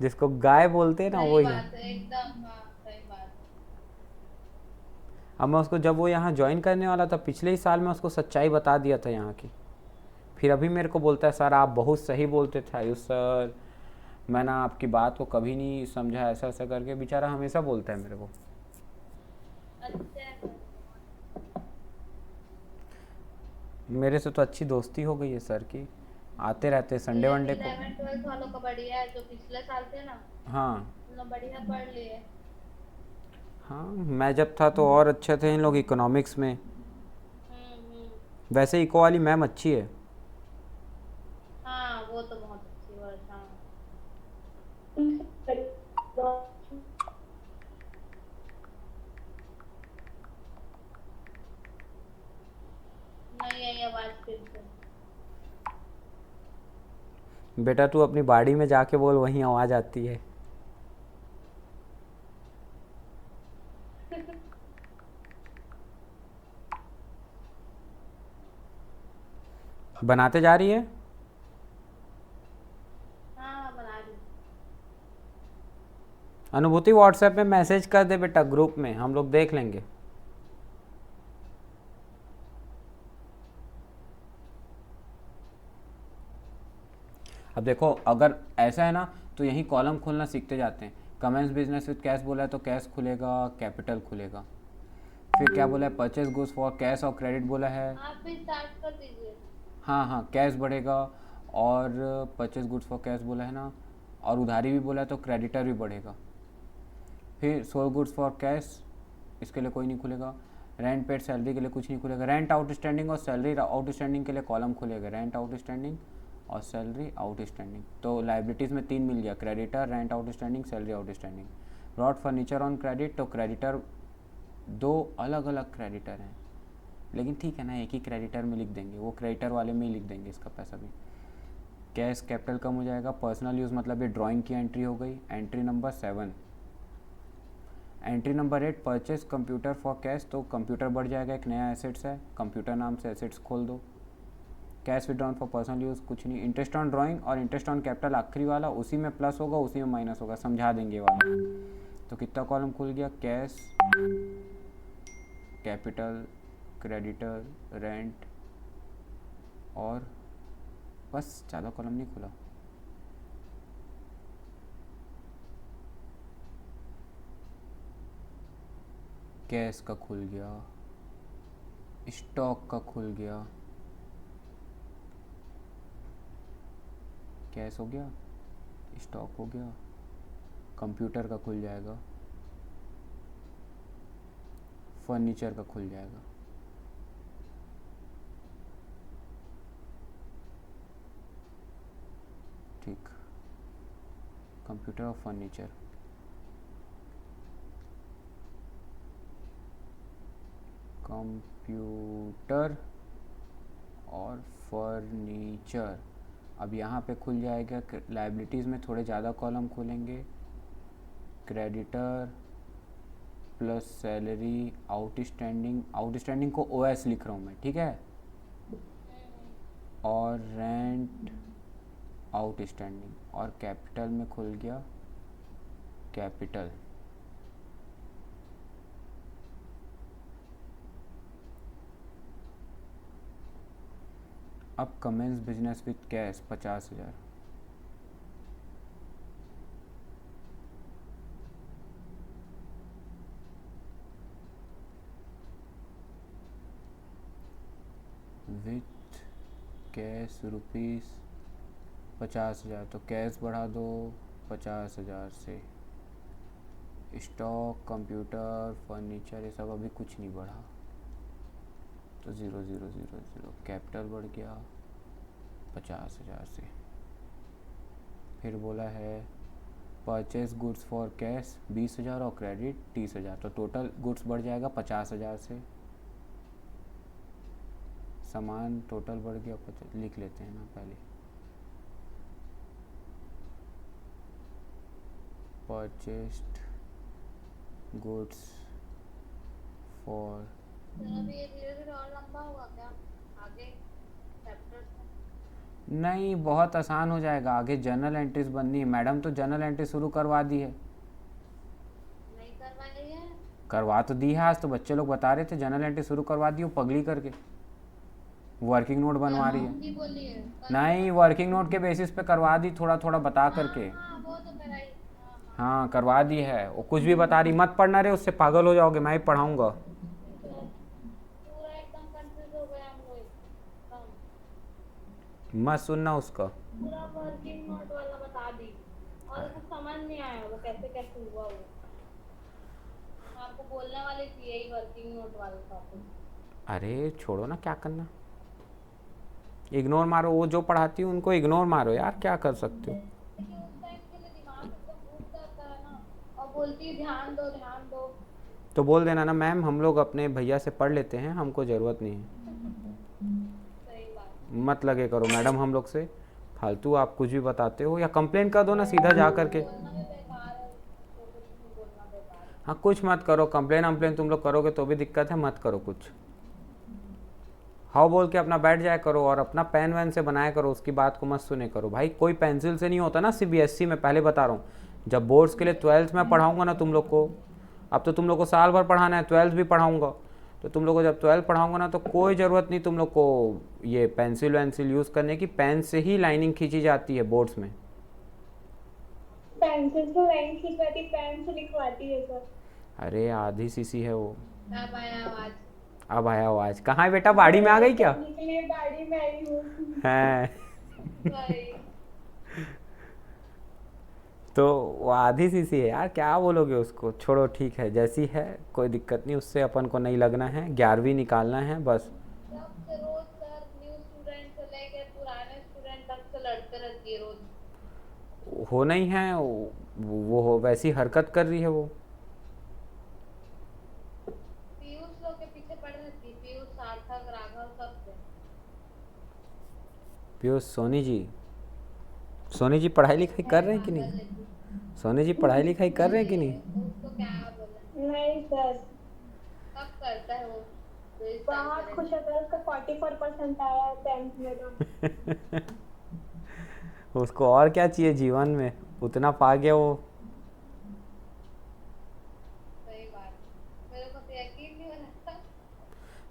जिसको गाय बोलते हैं ना सही वही है। बात है एकदम, हाँ सही बात है। अब मैं उसको, जब वो यहाँ ज्वाइन करने वाला था पिछले ही साल में, उसको सच्चाई बता दिया था यहाँ की। फिर अभी मेरे को बोलता है सर आप बहुत सही बोलते थे आयुष सर, मैं ना आपकी बात को कभी नहीं समझा, ऐसा ऐसा करके बेचारा हमेशा बोलता है मेरे को। अच्छा है सर। मेरे से तो अच्छी दोस्ती हो गई है सर की, आते रहते संडे वनडे को। 11th 12th वालों का बढ़िया है, जो पिछले साल थे ना हाँ उन लोग बढ़िया पढ़ लिए। हाँ, मैं जब था तो और अच्छे थे इन लोग इकोनॉमिक्स में। हम्म। वैसे इको वाली मैम अच्छी है। हाँ वो तो बहुत अच्छी वर्षा है। नहीं आई आवाज फिर से। बेटा तू अपनी बाड़ी में जाके बोल, वहीं आवाज़ आती है। बनाते जा रही है। हाँ बना रही। अनुभूति व्हाट्सएप में मैसेज कर दे बेटा, ग्रुप में हम लोग देख लेंगे। अब देखो अगर ऐसा है ना तो यही कॉलम खोलना सीखते जाते हैं। कमेंस बिजनेस विद कैश बोला है तो कैश खुलेगा, कैपिटल खुलेगा। फिर क्या बोला है, परचेज गुड्स फॉर कैश और क्रेडिट बोला है। आप भी स्टार्ट कर दीजिए। हाँ हाँ, कैश बढ़ेगा और परचेज गुड्स फॉर कैश बोला है ना, और उधारी भी बोला है तो क्रेडिटर भी बढ़ेगा। फिर सोल्ड गुड्स फॉर कैश, इसके लिए कोई नहीं खुलेगा। रेंट पेड सैलरी के लिए कुछ नहीं खुलेगा। रेंट आउटस्टैंडिंग और सैलरी आउटस्टैंडिंग के लिए कॉलम खुलेगा, रेंट आउटस्टैंडिंग और सैलरी आउटस्टैंडिंग। तो लाइबिलिटीज़ में 3 मिल गया, creditor, rent outstanding, salary outstanding. Brought furniture on credit, तो क्रेडिटर 2 अलग अलग क्रेडिटर हैं, लेकिन ठीक है ना, एक ही क्रेडिटर में लिख देंगे, वो क्रेडिटर वाले में ही लिख देंगे इसका पैसा भी। कैश कैपिटल कम हो जाएगा। पर्सनल यूज़ मतलब ये ड्राइंग की एंट्री हो गई, entry number 7। Entry number 8, purchase computer for cash, तो कंप्यूटर बढ़ जाएगा, एक नया एसेट्स है, कंप्यूटर नाम से एसेट्स खोल दो। Cash withdrawn for personal use कुछ नहीं। इंटरेस्ट ऑन ड्राइंग और इंटरेस्ट ऑन कैपिटल आखिरी वाला, उसी में प्लस होगा उसी में माइनस होगा, समझा देंगे वाला। तो कितना कॉलम खुल गया, कैश, कैपिटल, क्रेडिटर, रेंट, और बस, ज़्यादा कॉलम नहीं खुला। कैश का खुल गया, स्टॉक का खुल गया, कैश हो गया, स्टॉक हो गया, कंप्यूटर का खुल जाएगा, फर्नीचर का खुल जाएगा। ठीक, कंप्यूटर और फर्नीचर। कंप्यूटर और फर्नीचर। अब यहाँ पे खुल जाएगा, लाइबिलिटीज़ में थोड़े ज़्यादा कॉलम खुलेंगे, creditor plus salary outstanding, outstanding को ओएस लिख रहा हूँ मैं, ठीक है, और रेंट आउटस्टैंडिंग, और कैपिटल में खुल गया कैपिटल। अब commence business with cash 50,000। With cash rupees 50,000, तो कैश बढ़ा दो 50,000 से। स्टॉक, कंप्यूटर, फर्नीचर, ये सब अभी कुछ नहीं बढ़ा, तो 0,0,0,0। कैपिटल बढ़ गया 50,000 से। फिर बोला है परचेज गुड्स फॉर कैश 20,000 और क्रेडिट 30,000, तो टोटल गुड्स बढ़ जाएगा 50,000 से। सामान टोटल बढ़ गया, लिख लेते हैं ना पहले, परचेस्ड गुड्स फॉर। अभी ये धीरे धीरे और लंबा होगा क्या आगे चैप्टर्स में? नहीं, बहुत आसान हो जाएगा, आगे जर्नल एंट्रीज बननी है। मैडम तो जर्नल एंट्री शुरू करवा दी है। नहीं करवाई है? करवा तो दी है, आज तो बच्चे लोग बता रहे थे जर्नल एंट्री शुरू करवा दी, वो पगली करके वर्किंग नोट बनवा रही है। की बोली है नहीं, वर्किंग नोट के बेसिस पे करवा दी, थोड़ा थोड़ा बता करके। हाँ वो तो कराई। हाँ करवा दी है, वो कुछ भी बता रही, मत पढ़ना रे, उससे पागल हो जाओगे, मैं ही पढ़ाऊँगा। पूरा एकदम कंफ्यूज हो गया हम लोग एकदम। मत सुनना उसका। पूरा वर्किंग नोट वाला बता दी और कुछ समझ नहीं आया वो कैसे कैसे हुआ वो। आपको बोलने वाली थी यही वर्किंग नोट वाला टॉपिक। अरे छोड़ो ना, क्या करना, इग्नोर मारो, वो जो पढ़ाती हूँ उनको इग्नोर मारो यार, क्या कर सकते हो। लेकिन उस टाइम के लिए दिमाग एकदम घूम जाता है ना, और बोलती है ध्यान दो ध्यान दो। तो बोल देना ना, मैम हम लोग अपने भैया से पढ़ लेते हैं, हमको ज़रूरत नहीं है, सही बात। मत लगे करो मैडम हम लोग से फालतू, आप कुछ भी बताते हो, या कंप्लेन कर दो ना सीधा जा करके। बोलना भी बेकार है, तो कुछ नहीं बोलना बेकार है। हाँ कुछ मत करो, कंप्लेन तुम लोग करोगे तो भी दिक्कत है, मत करो कुछ। हाउ बोल के अपना बैठ जाया करो और अपना पेन वैन से बनाया करो, उसकी बात को मत सुने करो भाई। कोई पेंसिल से नहीं होता ना सीबीएसई में, पहले बता रहा हूँ। जब बोर्ड्स के लिए 12th में पढ़ाऊँगा ना तुम लोग को, अब तो तुम लोग को साल भर पढ़ाना है, 12th भी पढ़ाऊँगा, तो तुम लोग को जब 12th पढ़ाऊँगा ना तो कोई ज़रूरत नहीं तुम लोग को ये पेंसिल वैंसिल यूज़ करने की। पेन से ही लाइनिंग खींची जाती है बोर्ड्स में। पेंसिल से लाइन खिंचवाती, पेन से लिखवाती है सर। अरे आधी सीसी है वो। अब आया आवाज। अब आया आवाज। कहाँ है बेटा, बाड़ी में आ गई क्या? निकली गाड़ी में आई हूँ। है भाई तो वो आधी सीसी है यार, क्या बोलोगे उसको, छोड़ो ठीक है जैसी है, कोई दिक्कत नहीं, उससे अपन को नहीं लगना है, 11वीं निकालना है बस। सबसे रोज सर न्यू स्टूडेंट से लेके पुराने स्टूडेंट तक से लड़ते रहती है रोज। हो नहीं है वो वैसी हरकत कर रही है वो। पीयूष लोग के पीछे पड़ रहती है, पीयूष सार्थक राघव सबसे। पीयूष सोनी जी पढ़ाई लिखाई कर रहे हैं कि नहीं? सोनी जी पढ़ाई लिखाई कर रहे हैं कि नहीं? उसको क्या बोला, नहीं सर, कब करता है वो? तो इस साल बहुत करेगा। खुश है सर, उसका 44% आया है 10th में तो। उसको और क्या चाहिए जीवन में, उतना पा गया वो। सही बात, मेरे को तो यकीन नहीं हो रहा था।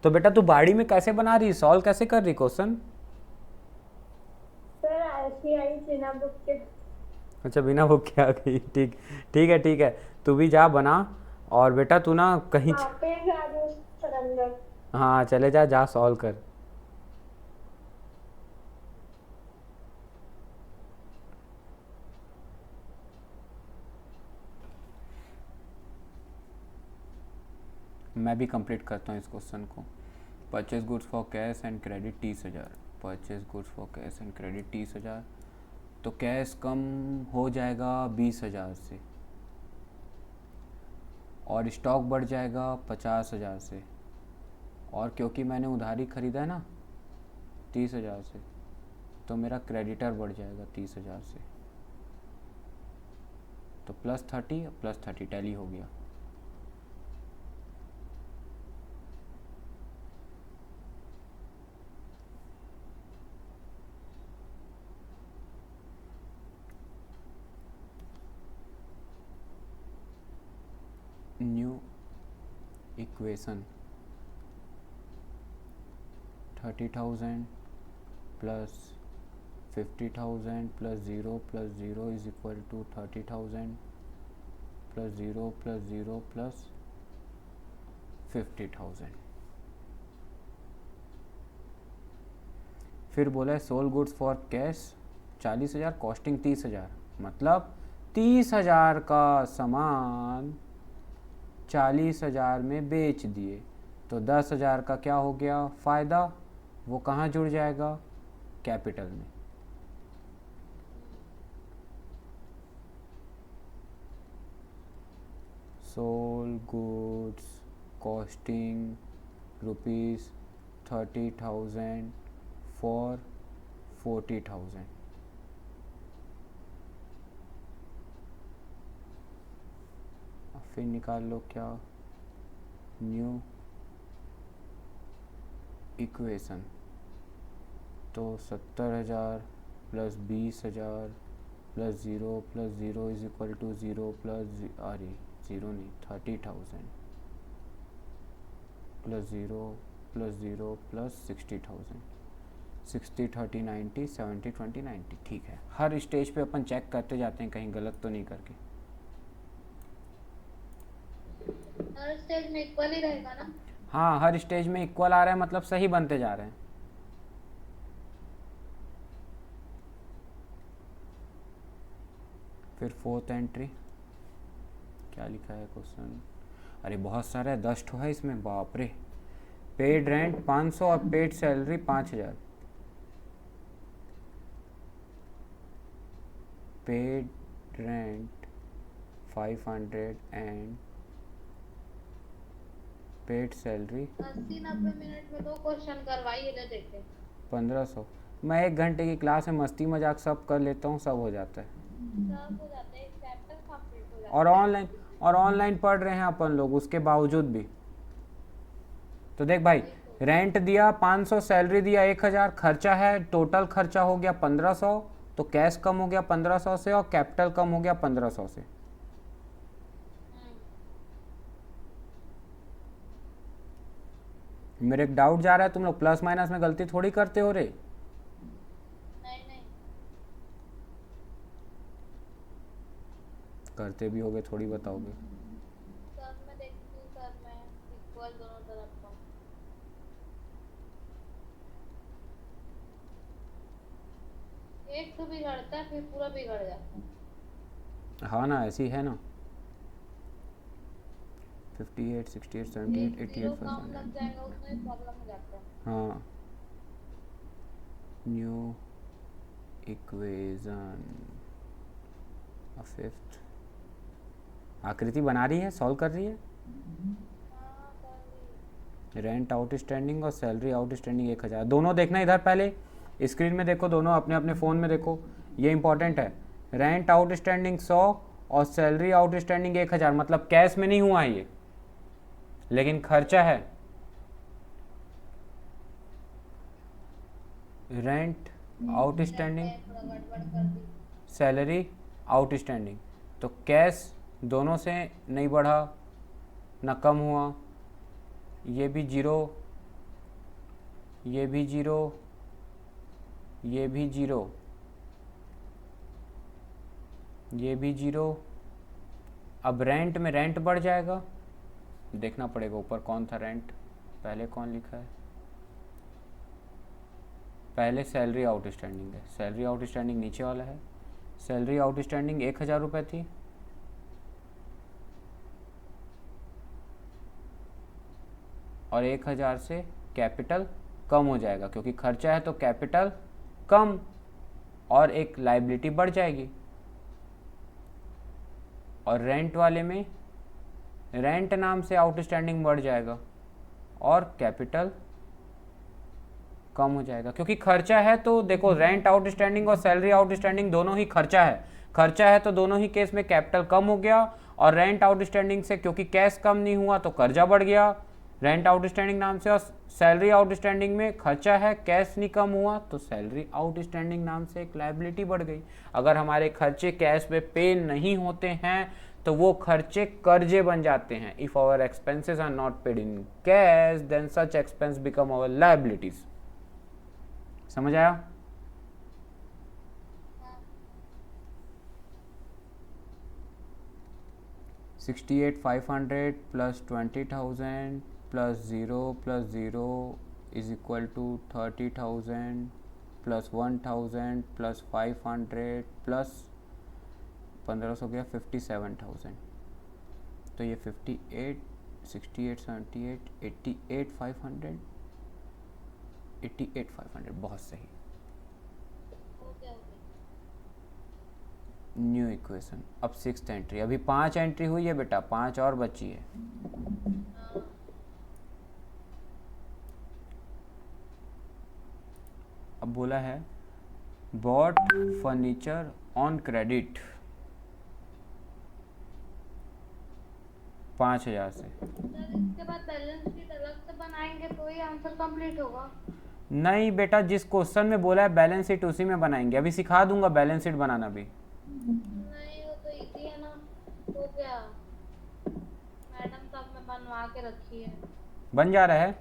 तो बेटा तू बाड़ी में कैसे बना रही, सॉल्व कैसे कर रही क्वेश्चन? सर ऐसी आई बिना बुक के। अच्छा बिना बुक के आ गई, ठीक ठीक है, तू भी जा बना। और बेटा तू ना कहीं वहाँ पे जा रही हूँ सर अंदर। हाँ चले जा सॉल्व कर। मैं भी कंप्लीट करता हूँ इस क्वेश्चन को। Purchase goods for cash and credit 30,000। Purchase goods for cash and credit 30,000, तो कैश कम हो जाएगा 20,000 से और स्टॉक बढ़ जाएगा 50,000 से। और क्योंकि मैंने उधारी ख़रीदा है ना 30,000 से, तो मेरा क्रेडिटर बढ़ जाएगा 30,000 से। तो +30 टैली हो गया। New equation 30,000 plus 50,000 plus 0 is equal to 30,000 plus 0 plus 50,000। फिर बोला है sold goods for cash 40,000, costing 30,000, मतलब 30,000 का सामान 40,000 में बेच दिए, तो 10,000 का क्या हो गया फ़ायदा, वो कहाँ जुड़ जाएगा, कैपिटल में। Sold goods costing ₹30,000 for 40,000। फिर निकाल लो क्या, न्यू इक्वेशन, तो 70,000 plus 20,000 plus 0 is equal to 0 plus 0 नहीं 30,000 प्लस 0 प्लस 60,000। 60 30 90 70 20 90। ठीक है, हर स्टेज पे अपन चेक करते जाते हैं कहीं गलत तो नहीं करके। हर स्टेज में इक्वल ही रहेगा ना? हाँ हर स्टेज में इक्वल आ रहा है, मतलब सही बनते जा रहे हैं। फिर फोर्थ एंट्री क्या लिखा है क्वेश्चन, अरे बहुत सारा है, 10 ठो है इसमें, बाप रे। पेड रेंट 500 और paid salary 5,000। Paid rent 500 and paid salary 80-90 minute में 2 क्वेश्चन करवाइए ले देखे। 1500। मैं 1 घंटे की क्लास में मस्ती मजाक सब कर लेता हूँ, सब हो जाता है। सब हो जाता है, एक चैप्टर कंप्लीट हो जाता और ऑनलाइन पढ़ रहे हैं अपन लोग उसके बावजूद भी। तो देख भाई, रेंट दिया 500, सैलरी दिया 1000, खर्चा है, टोटल खर्चा हो गया 1500, तो कैश कम हो गया 1500 से और कैपिटल कम हो गया 1500 से। मेरे एक डाउट जा रहा है, तुम लोग प्लस माइनस में गलती थोड़ी करते हो रे। नहीं नहीं करते भी होगे, थोड़ी बताओगे। सर मैं देखती हूँ सर, मैं इक्वल दोनों तरफ का। एक तो बिगड़ता है फिर पूरा बिगड़ जाता है। हाँ ना, ऐसी है ना। 58, 68, 78, एक जीरो 88, कम लग 500। जाएगा उसमें भी प्रॉब्लम हो जाता है। हाँ, न्यू इक्वेशन, फिफ्थ। आकृति बना रही है, सॉल्व कर रही है। हाँ कर ली। रेंट आउटस्टैंडिंग और सैलरी आउटस्टैंडिंग 1000, दोनों देखना इधर, पहले स्क्रीन में देखो, दोनों अपने अपने फ़ोन में देखो, ये इंपॉर्टेंट है। रेंट आउटस्टैंडिंग 100 और सैलरी आउटस्टैंडिंग 1000, मतलब कैश में नहीं हुआ है ये, लेकिन खर्चा है। रेंट आउटस्टैंडिंग, थोड़ा गड़बड़ कर दी। सैलरी आउटस्टैंडिंग, तो कैश दोनों से नहीं बढ़ा ना कम हुआ, ये भी जीरो, ये भी जीरो, ये भी जीरो, ये भी जीरो। अब रेंट में रेंट बढ़ जाएगा, देखना पड़ेगा ऊपर कौन था रेंट, पहले कौन लिखा है, पहले सैलरी आउटस्टैंडिंग है, सैलरी आउटस्टैंडिंग नीचे वाला है। सैलरी आउटस्टैंडिंग 1000 रुपये थी, और 1000 से कैपिटल कम हो जाएगा, क्योंकि खर्चा है तो कैपिटल कम और एक लाइबिलिटी बढ़ जाएगी। और रेंट वाले में रेंट नाम से आउटस्टैंडिंग बढ़ जाएगा और कैपिटल कम हो जाएगा, क्योंकि खर्चा है। तो देखो, रेंट आउटस्टैंडिंग और सैलरी आउटस्टैंडिंग दोनों ही खर्चा है। खर्चा है तो दोनों ही केस में कैपिटल कम हो गया, और रेंट आउटस्टैंडिंग से क्योंकि कैश कम नहीं हुआ तो कर्जा बढ़ गया रेंट आउटस्टैंडिंग नाम से। और सैलरी आउटस्टैंडिंग में खर्चा है, कैश नहीं कम हुआ, तो सैलरी आउटस्टैंडिंग नाम से एक लायबिलिटी बढ़ गई। अगर हमारे खर्चे कैश में पे नहीं होते हैं तो वो खर्चे कर्जे बन जाते हैं। If our expenses are not paid in cash then such expense become our liabilities. समझ आया? हाँ 68,500 plus 20,000 plus 0 is equal to 30,000 plus 1,000 plus 500 plus 1500 गया 57,000। तो ये 58, 68, 78, 88,500, 88,500, बहुत सही। हो गया हो गया। New equation. अब सिक्स्थ एंट्री, अभी 5 एंट्री हुई है बेटा, 5 और बची है। हाँ अब बोला है बॉट फर्नीचर ऑन क्रेडिट 5,000 से। सर इसके बाद बैलेंस शीट अलग से बनाएंगे तो ही आंसर कंप्लीट होगा। नहीं बेटा, जिस क्वेश्चन में बोला है बैलेंस शीट उसी में बनाएंगे। अभी सिखा दूंगा बैलेंस शीट बनाना भी। नहीं वो तो इजी है ना। हो गया, मैडम सब में बनवा के रखी है। बन जा रहा है।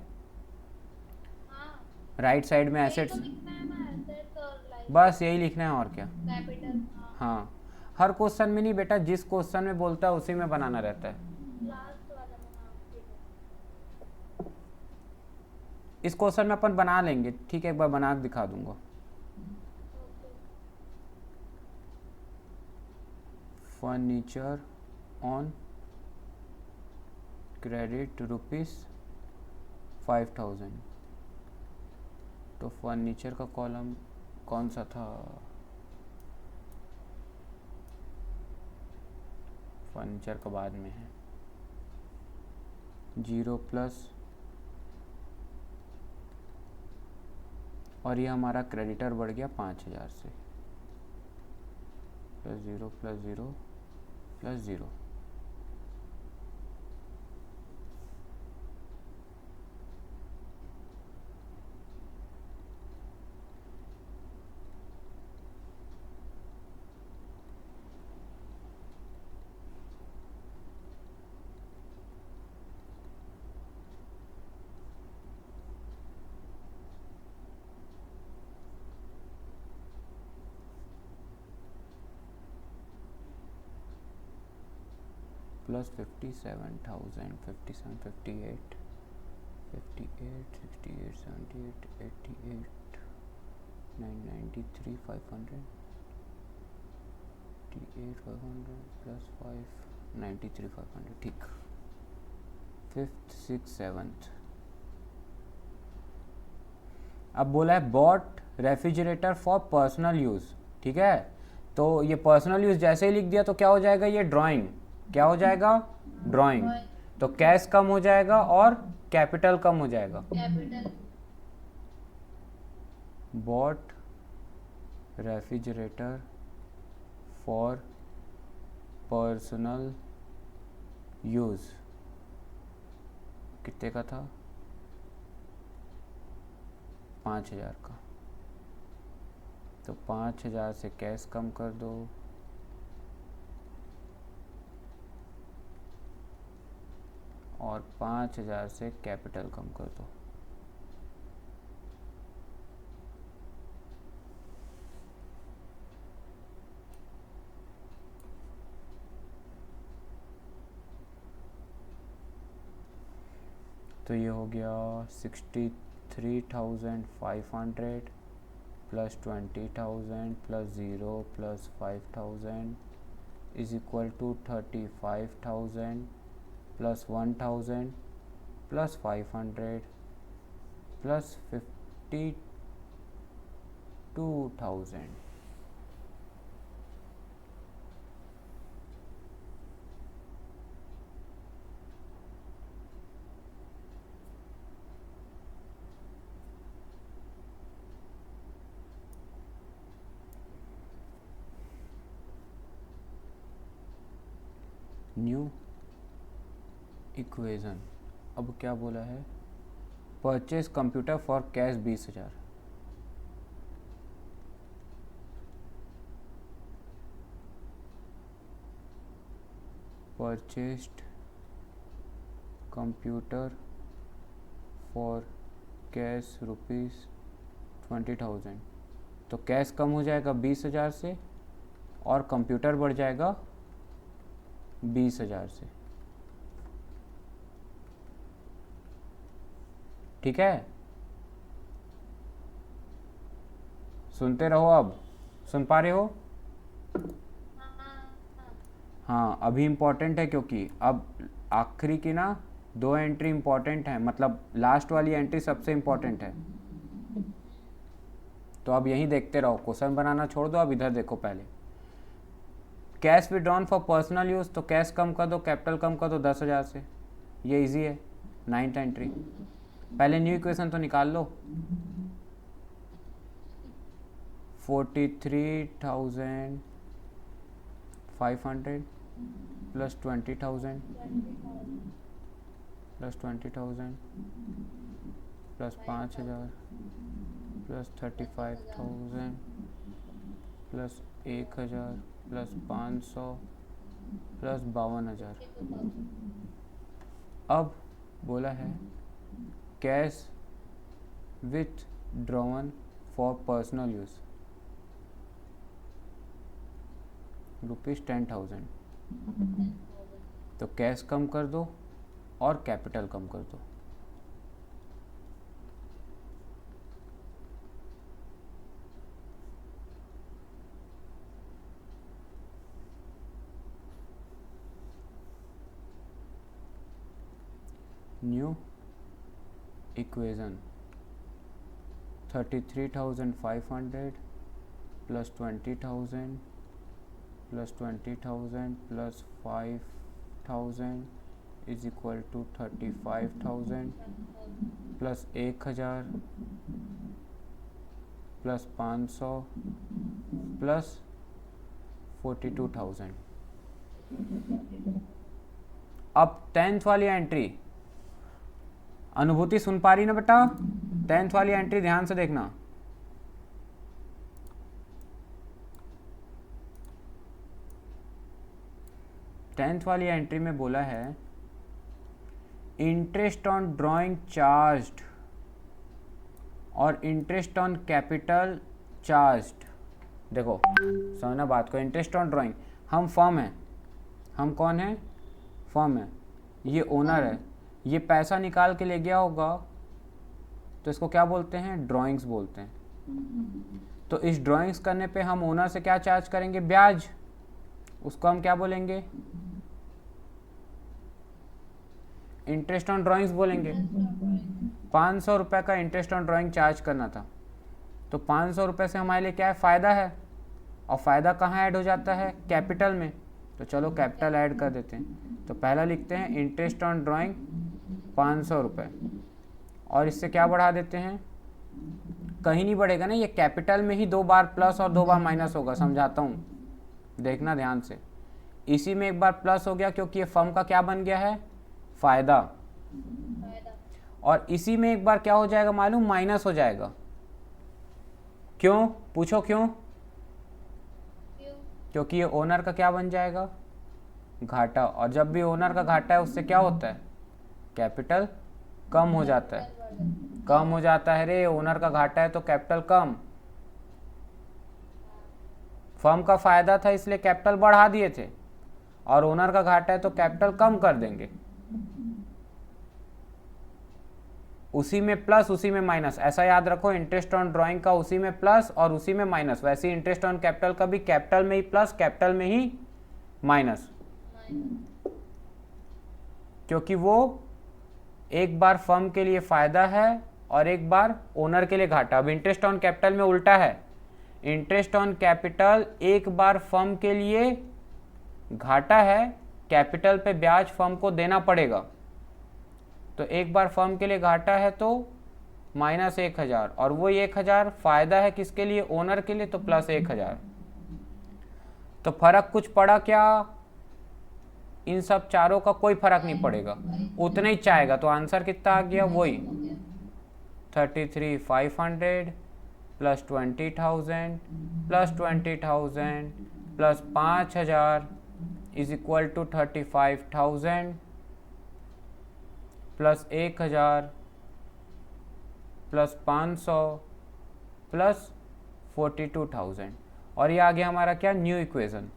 हाँ राइट साइड में यही एसेट्स, तो लिखना है ना, एसेट्स और लाइक बस यही लिखना है और क्या। कैपिटल। हाँ हाँ, हर क्वेश्चन में नहीं बेटा, जिस क्वेश्चन में बोलता है उसी में बनाना रहता है। लास्ट वाला में। हाँ ठीक है। इस क्वेश्चन में अपन बना लेंगे, ठीक है, एक बार बना के दिखा दूंगा। Okay furniture on credit ₹5,000। तो फर्नीचर का कॉलम कौन सा था? फर्नीचर का बाद में है। 0 प्लस, और ये हमारा क्रेडिटर बढ़ गया 5,000 से, plus 0 plus 0 plus 0। Plus 57,000, 57, 58, 58, 68, 78, 88, 993, 500, 88, 500 plus 5, 93, 500, ठीक। 5th, 6th, 7th। अब बोला है bought refrigerator for personal use, ठीक है। तो ये पर्सनल यूज़ जैसे ही लिख दिया तो क्या हो जाएगा, ये ड्राइंग, क्या हो जाएगा, ड्राइंग। तो कैश कम हो जाएगा और कैपिटल कम हो जाएगा। Capital bought refrigerator for personal use कितने का था, 5,000 का। तो 5,000 से कैश कम कर दो और 5,000 से कैपिटल कम कर दो। तो ये हो गया 63,500 plus 20,000 plus 0 plus 5,000 is equal to 35,000 plus 1,000 plus 500 plus 52,000। New equation. अब क्या बोला है, purchase computer for cash 20,000। Purchased computer for cash ₹20,000। तो कैश कम हो जाएगा 20,000 से और कंप्यूटर बढ़ जाएगा 20,000 से, ठीक है। सुनते रहो, अब सुन पा रहे हो? हाँ, अभी इम्पोर्टेंट है क्योंकि अब आखिरी की ना 2 एंट्री इम्पोर्टेंट है, मतलब लास्ट वाली एंट्री सबसे इम्पोर्टेंट है। तो अब यहीं देखते रहो, क्वेश्चन बनाना छोड़ दो, अब इधर देखो पहले। Cash withdrawn for personal use, तो कैश कम कर दो, कैपिटल कम कर दो 10,000 से, ये इजी है। 9th entry. पहले न्यू इक्वेशन तो निकाल लो। 43,500 plus 20,000 plus 20,000 plus 5,000 plus 35,000 plus 1,000 plus 500 plus 52,000। अब बोला है cash with drawn for personal use ₹10,000। तो कैश कम कर दो और कैपिटल कम कर दो। New equation 33,500 plus 20,000 plus 20,000 plus 5,000 is equal to 35,000 plus 1,000 plus 500 plus 42,000। अब 10th वाली एंट्री, अनुभूति सुन पा रही ना बेटा? 10th वाली एंट्री ध्यान से देखना। टेंथ वाली एंट्री में बोला है इंटरेस्ट ऑन ड्राइंग चार्ज्ड और इंटरेस्ट ऑन कैपिटल चार्ज्ड। देखो समझना बात को, इंटरेस्ट ऑन ड्राइंग, हम फर्म हैं, हम कौन हैं? फर्म है, ये ओनर है, ये पैसा निकाल के ले गया होगा, तो इसको क्या बोलते हैं? ड्राइंग्स बोलते हैं। तो इस ड्राइंग्स करने पे हम ओनर से क्या चार्ज करेंगे? ब्याज। उसको हम क्या बोलेंगे? इंटरेस्ट ऑन ड्राइंग्स बोलेंगे। 500 रुपये का इंटरेस्ट ऑन ड्राइंग चार्ज करना था, तो 500 रुपये से हमारे लिए क्या है? फ़ायदा है। और फ़ायदा कहाँ ऐड हो जाता है? कैपिटल में। तो चलो कैपिटल ऐड कर देते हैं। तो पहला लिखते हैं इंटरेस्ट ऑन ड्राइंग 500 रुपये, और इससे क्या बढ़ा देते हैं? कहीं नहीं बढ़ेगा ना, ये कैपिटल में ही 2 बार प्लस और 2 बार माइनस होगा। समझाता हूँ, देखना ध्यान से। इसी में एक बार प्लस हो गया क्योंकि ये फर्म का क्या बन गया है? फ़ायदा। और इसी में एक बार क्या हो जाएगा मालूम? माइनस हो जाएगा। क्यों? पूछो क्यों? क्योंकि ये ओनर का क्या बन जाएगा? घाटा। और जब भी ओनर का घाटा है उससे क्या होता है? कैपिटल कम हो जाता है। कम हो जाता है रे, ओनर का घाटा है तो कैपिटल कम। फर्म का फायदा था इसलिए कैपिटल बढ़ा दिए थे, और ओनर का घाटा है तो कैपिटल कम कर देंगे। उसी में प्लस उसी में माइनस, ऐसा याद रखो। इंटरेस्ट ऑन ड्राइंग का उसी में प्लस और उसी में माइनस, वैसे ही इंटरेस्ट ऑन कैपिटल का भी कैपिटल में ही प्लस कैपिटल में ही माइनस, क्योंकि वो एक बार फर्म के लिए फायदा है और एक बार ओनर के लिए घाटा। अब इंटरेस्ट ऑन कैपिटल में उल्टा है, इंटरेस्ट ऑन कैपिटल एक बार फर्म के लिए घाटा है, कैपिटल पे ब्याज फर्म को देना पड़ेगा। तो एक बार फर्म के लिए घाटा है तो -1000, और वो 1000 फायदा है किसके लिए? ओनर के लिए, तो +1000। तो फर्क कुछ पड़ा क्या? इन सब चारों का कोई फर्क नहीं पड़ेगा, उतना ही चाहेगा। तो आंसर कितना आ गया? वही 33,500 + 20,000 + 20,000 + 5,000 = 35,000 + 1,000 + 500 + 42,000। और ये आ गया हमारा क्या? New equation.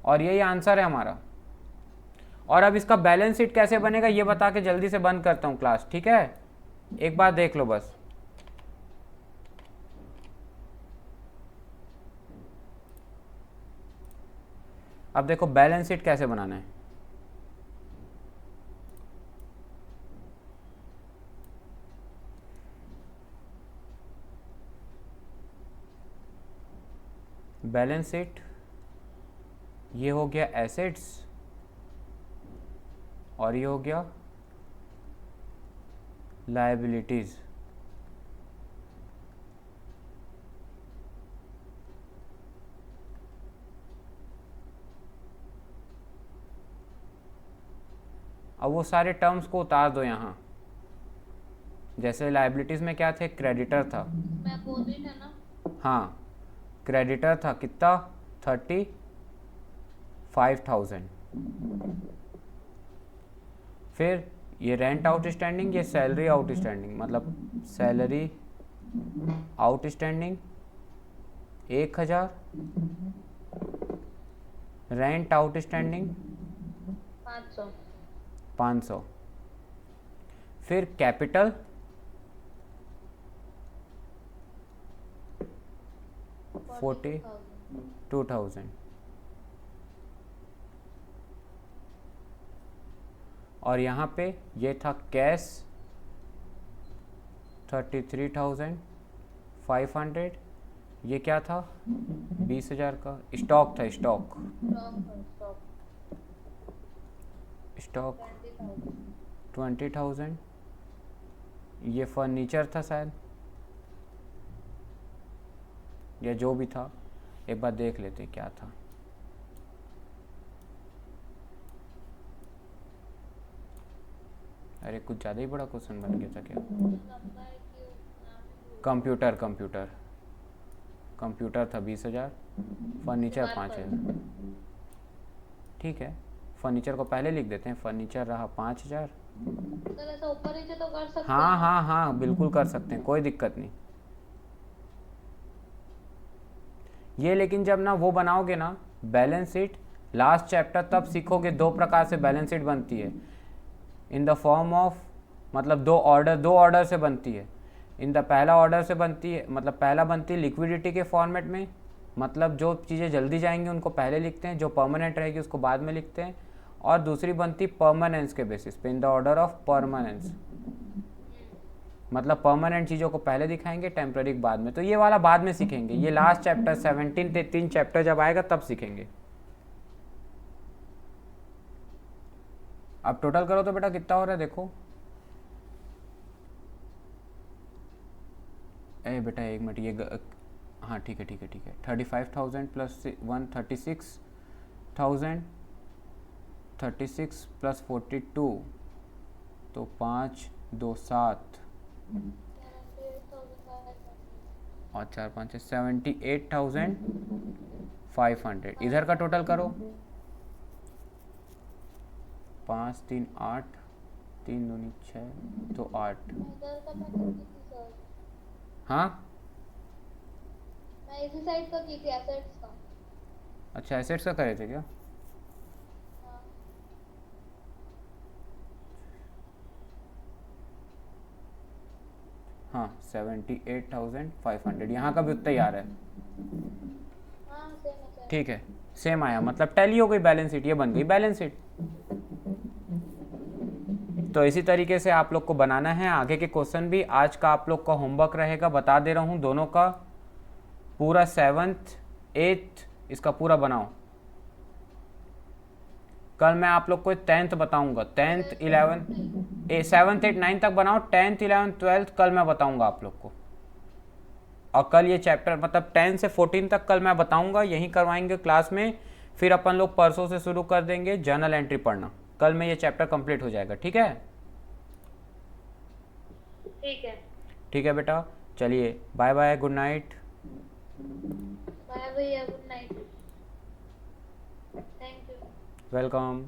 और यही आंसर है हमारा। और अब इसका बैलेंस शीट कैसे बनेगा ये बता के जल्दी से बंद करता हूँ क्लास, ठीक है? एक बार देख लो बस। अब देखो बैलेंस शीट कैसे बनाना है। बैलेंस शीट ये हो गया एसेट्स, और ये हो गया लायबिलिटीज। अब वो सारे टर्म्स को उतार दो यहाँ। जैसे लायबिलिटीज में क्या थे? क्रेडिटर था, मैं अपोजिट है ना? हाँ क्रेडिटर था, कितना? 35,000। फिर ये रेंट आउटस्टैंडिंग, ये सैलरी आउटस्टैंडिंग, मतलब सैलरी आउटस्टैंडिंग 1000, रेंट आउटस्टैंडिंग 500। फिर कैपिटल 42,000, और यहाँ पे ये था कैश 33,500। ये क्या था? 20,000 का स्टॉक था, स्टॉक 20,000। ये फर्नीचर था शायद, या जो भी था, एक बार देख लेते क्या था। अरे कुछ ज़्यादा ही बड़ा क्वेश्चन बन गया था क्या? कंप्यूटर था 20,000, फर्नीचर 5,000। ठीक है, फर्नीचर को पहले लिख देते हैं। फर्नीचर रहा 5,000। सर ऐसा ऊपर नीचे तो कर सकते हैं? हाँ हाँ हाँ बिल्कुल कर सकते हैं, कोई दिक्कत नहीं। ये लेकिन जब ना वो बनाओगे ना बैलेंस शीट, लास्ट चैप्टर तब सीखोगे दो प्रकार से बैलेंस शीट बनती है, इन द फॉर्म ऑफ, मतलब दो ऑर्डर से बनती है। इन द पहला ऑर्डर से बनती है, मतलब पहला बनती है लिक्विडिटी के फॉर्मेट में, मतलब जो चीज़ें जल्दी जाएंगी उनको पहले लिखते हैं, जो परमानेंट रहेगी उसको बाद में लिखते हैं। और दूसरी बनती परमानेंस के बेसिस पे, in the order of permanence, मतलब परमानेंट चीज़ों को पहले दिखाएंगे, टेम्पररी बाद में। तो ये वाला बाद में सीखेंगे, ये लास्ट चैप्टर 17 से 3 चैप्टर जब आएगा तब सीखेंगे। अब टोटल करो तो बेटा कितना हो रहा है देखो। ए बेटा एक मिनट, ये हाँ ठीक है 35,000 प्लस 136,000, 36 प्लस 42, तो 5 2 7 और 4 5 78,500। इधर का टोटल करो, 5 3 8, 3 दूनी 6, तो 8। इधर का मैं की थी सर, हाँ मैं इसी साइड का की थी, एसेट्स का। अच्छा, एसेट्स का करे थे क्या? हाँ। हाँ 78,500, यहाँ का भी उतना ही आ रहा है। हाँ सेम है सर। ठीक है, सेम आया, मतलब टैली हो गई बैलेंस शीट, ये बन गई बैलेंस शीट। तो इसी तरीके से आप लोग को बनाना है। आगे के क्वेश्चन भी आज का आप लोग का होमवर्क रहेगा, बता दे रहा हूँ, दोनों का पूरा 7th 8th इसका पूरा बनाओ। कल मैं आप लोग को 10th बताऊंगा, 10th 11th 7th 8th 9th तक बनाओ, 10th 11th 12th कल मैं बताऊंगा आप लोग को। और कल ये चैप्टर मतलब 10 से 14 तक कल मैं बताऊंगा, यहीं करवाएंगे क्लास में। फिर अपन लोग परसों से शुरू कर देंगे जर्नल एंट्री पढ़ना। कल में ये चैप्टर कंप्लीट हो जाएगा, ठीक है? ठीक है। ठीक है बेटा, चलिए bye bye, good night. Bye भैया, good night. Thank you. Welcome.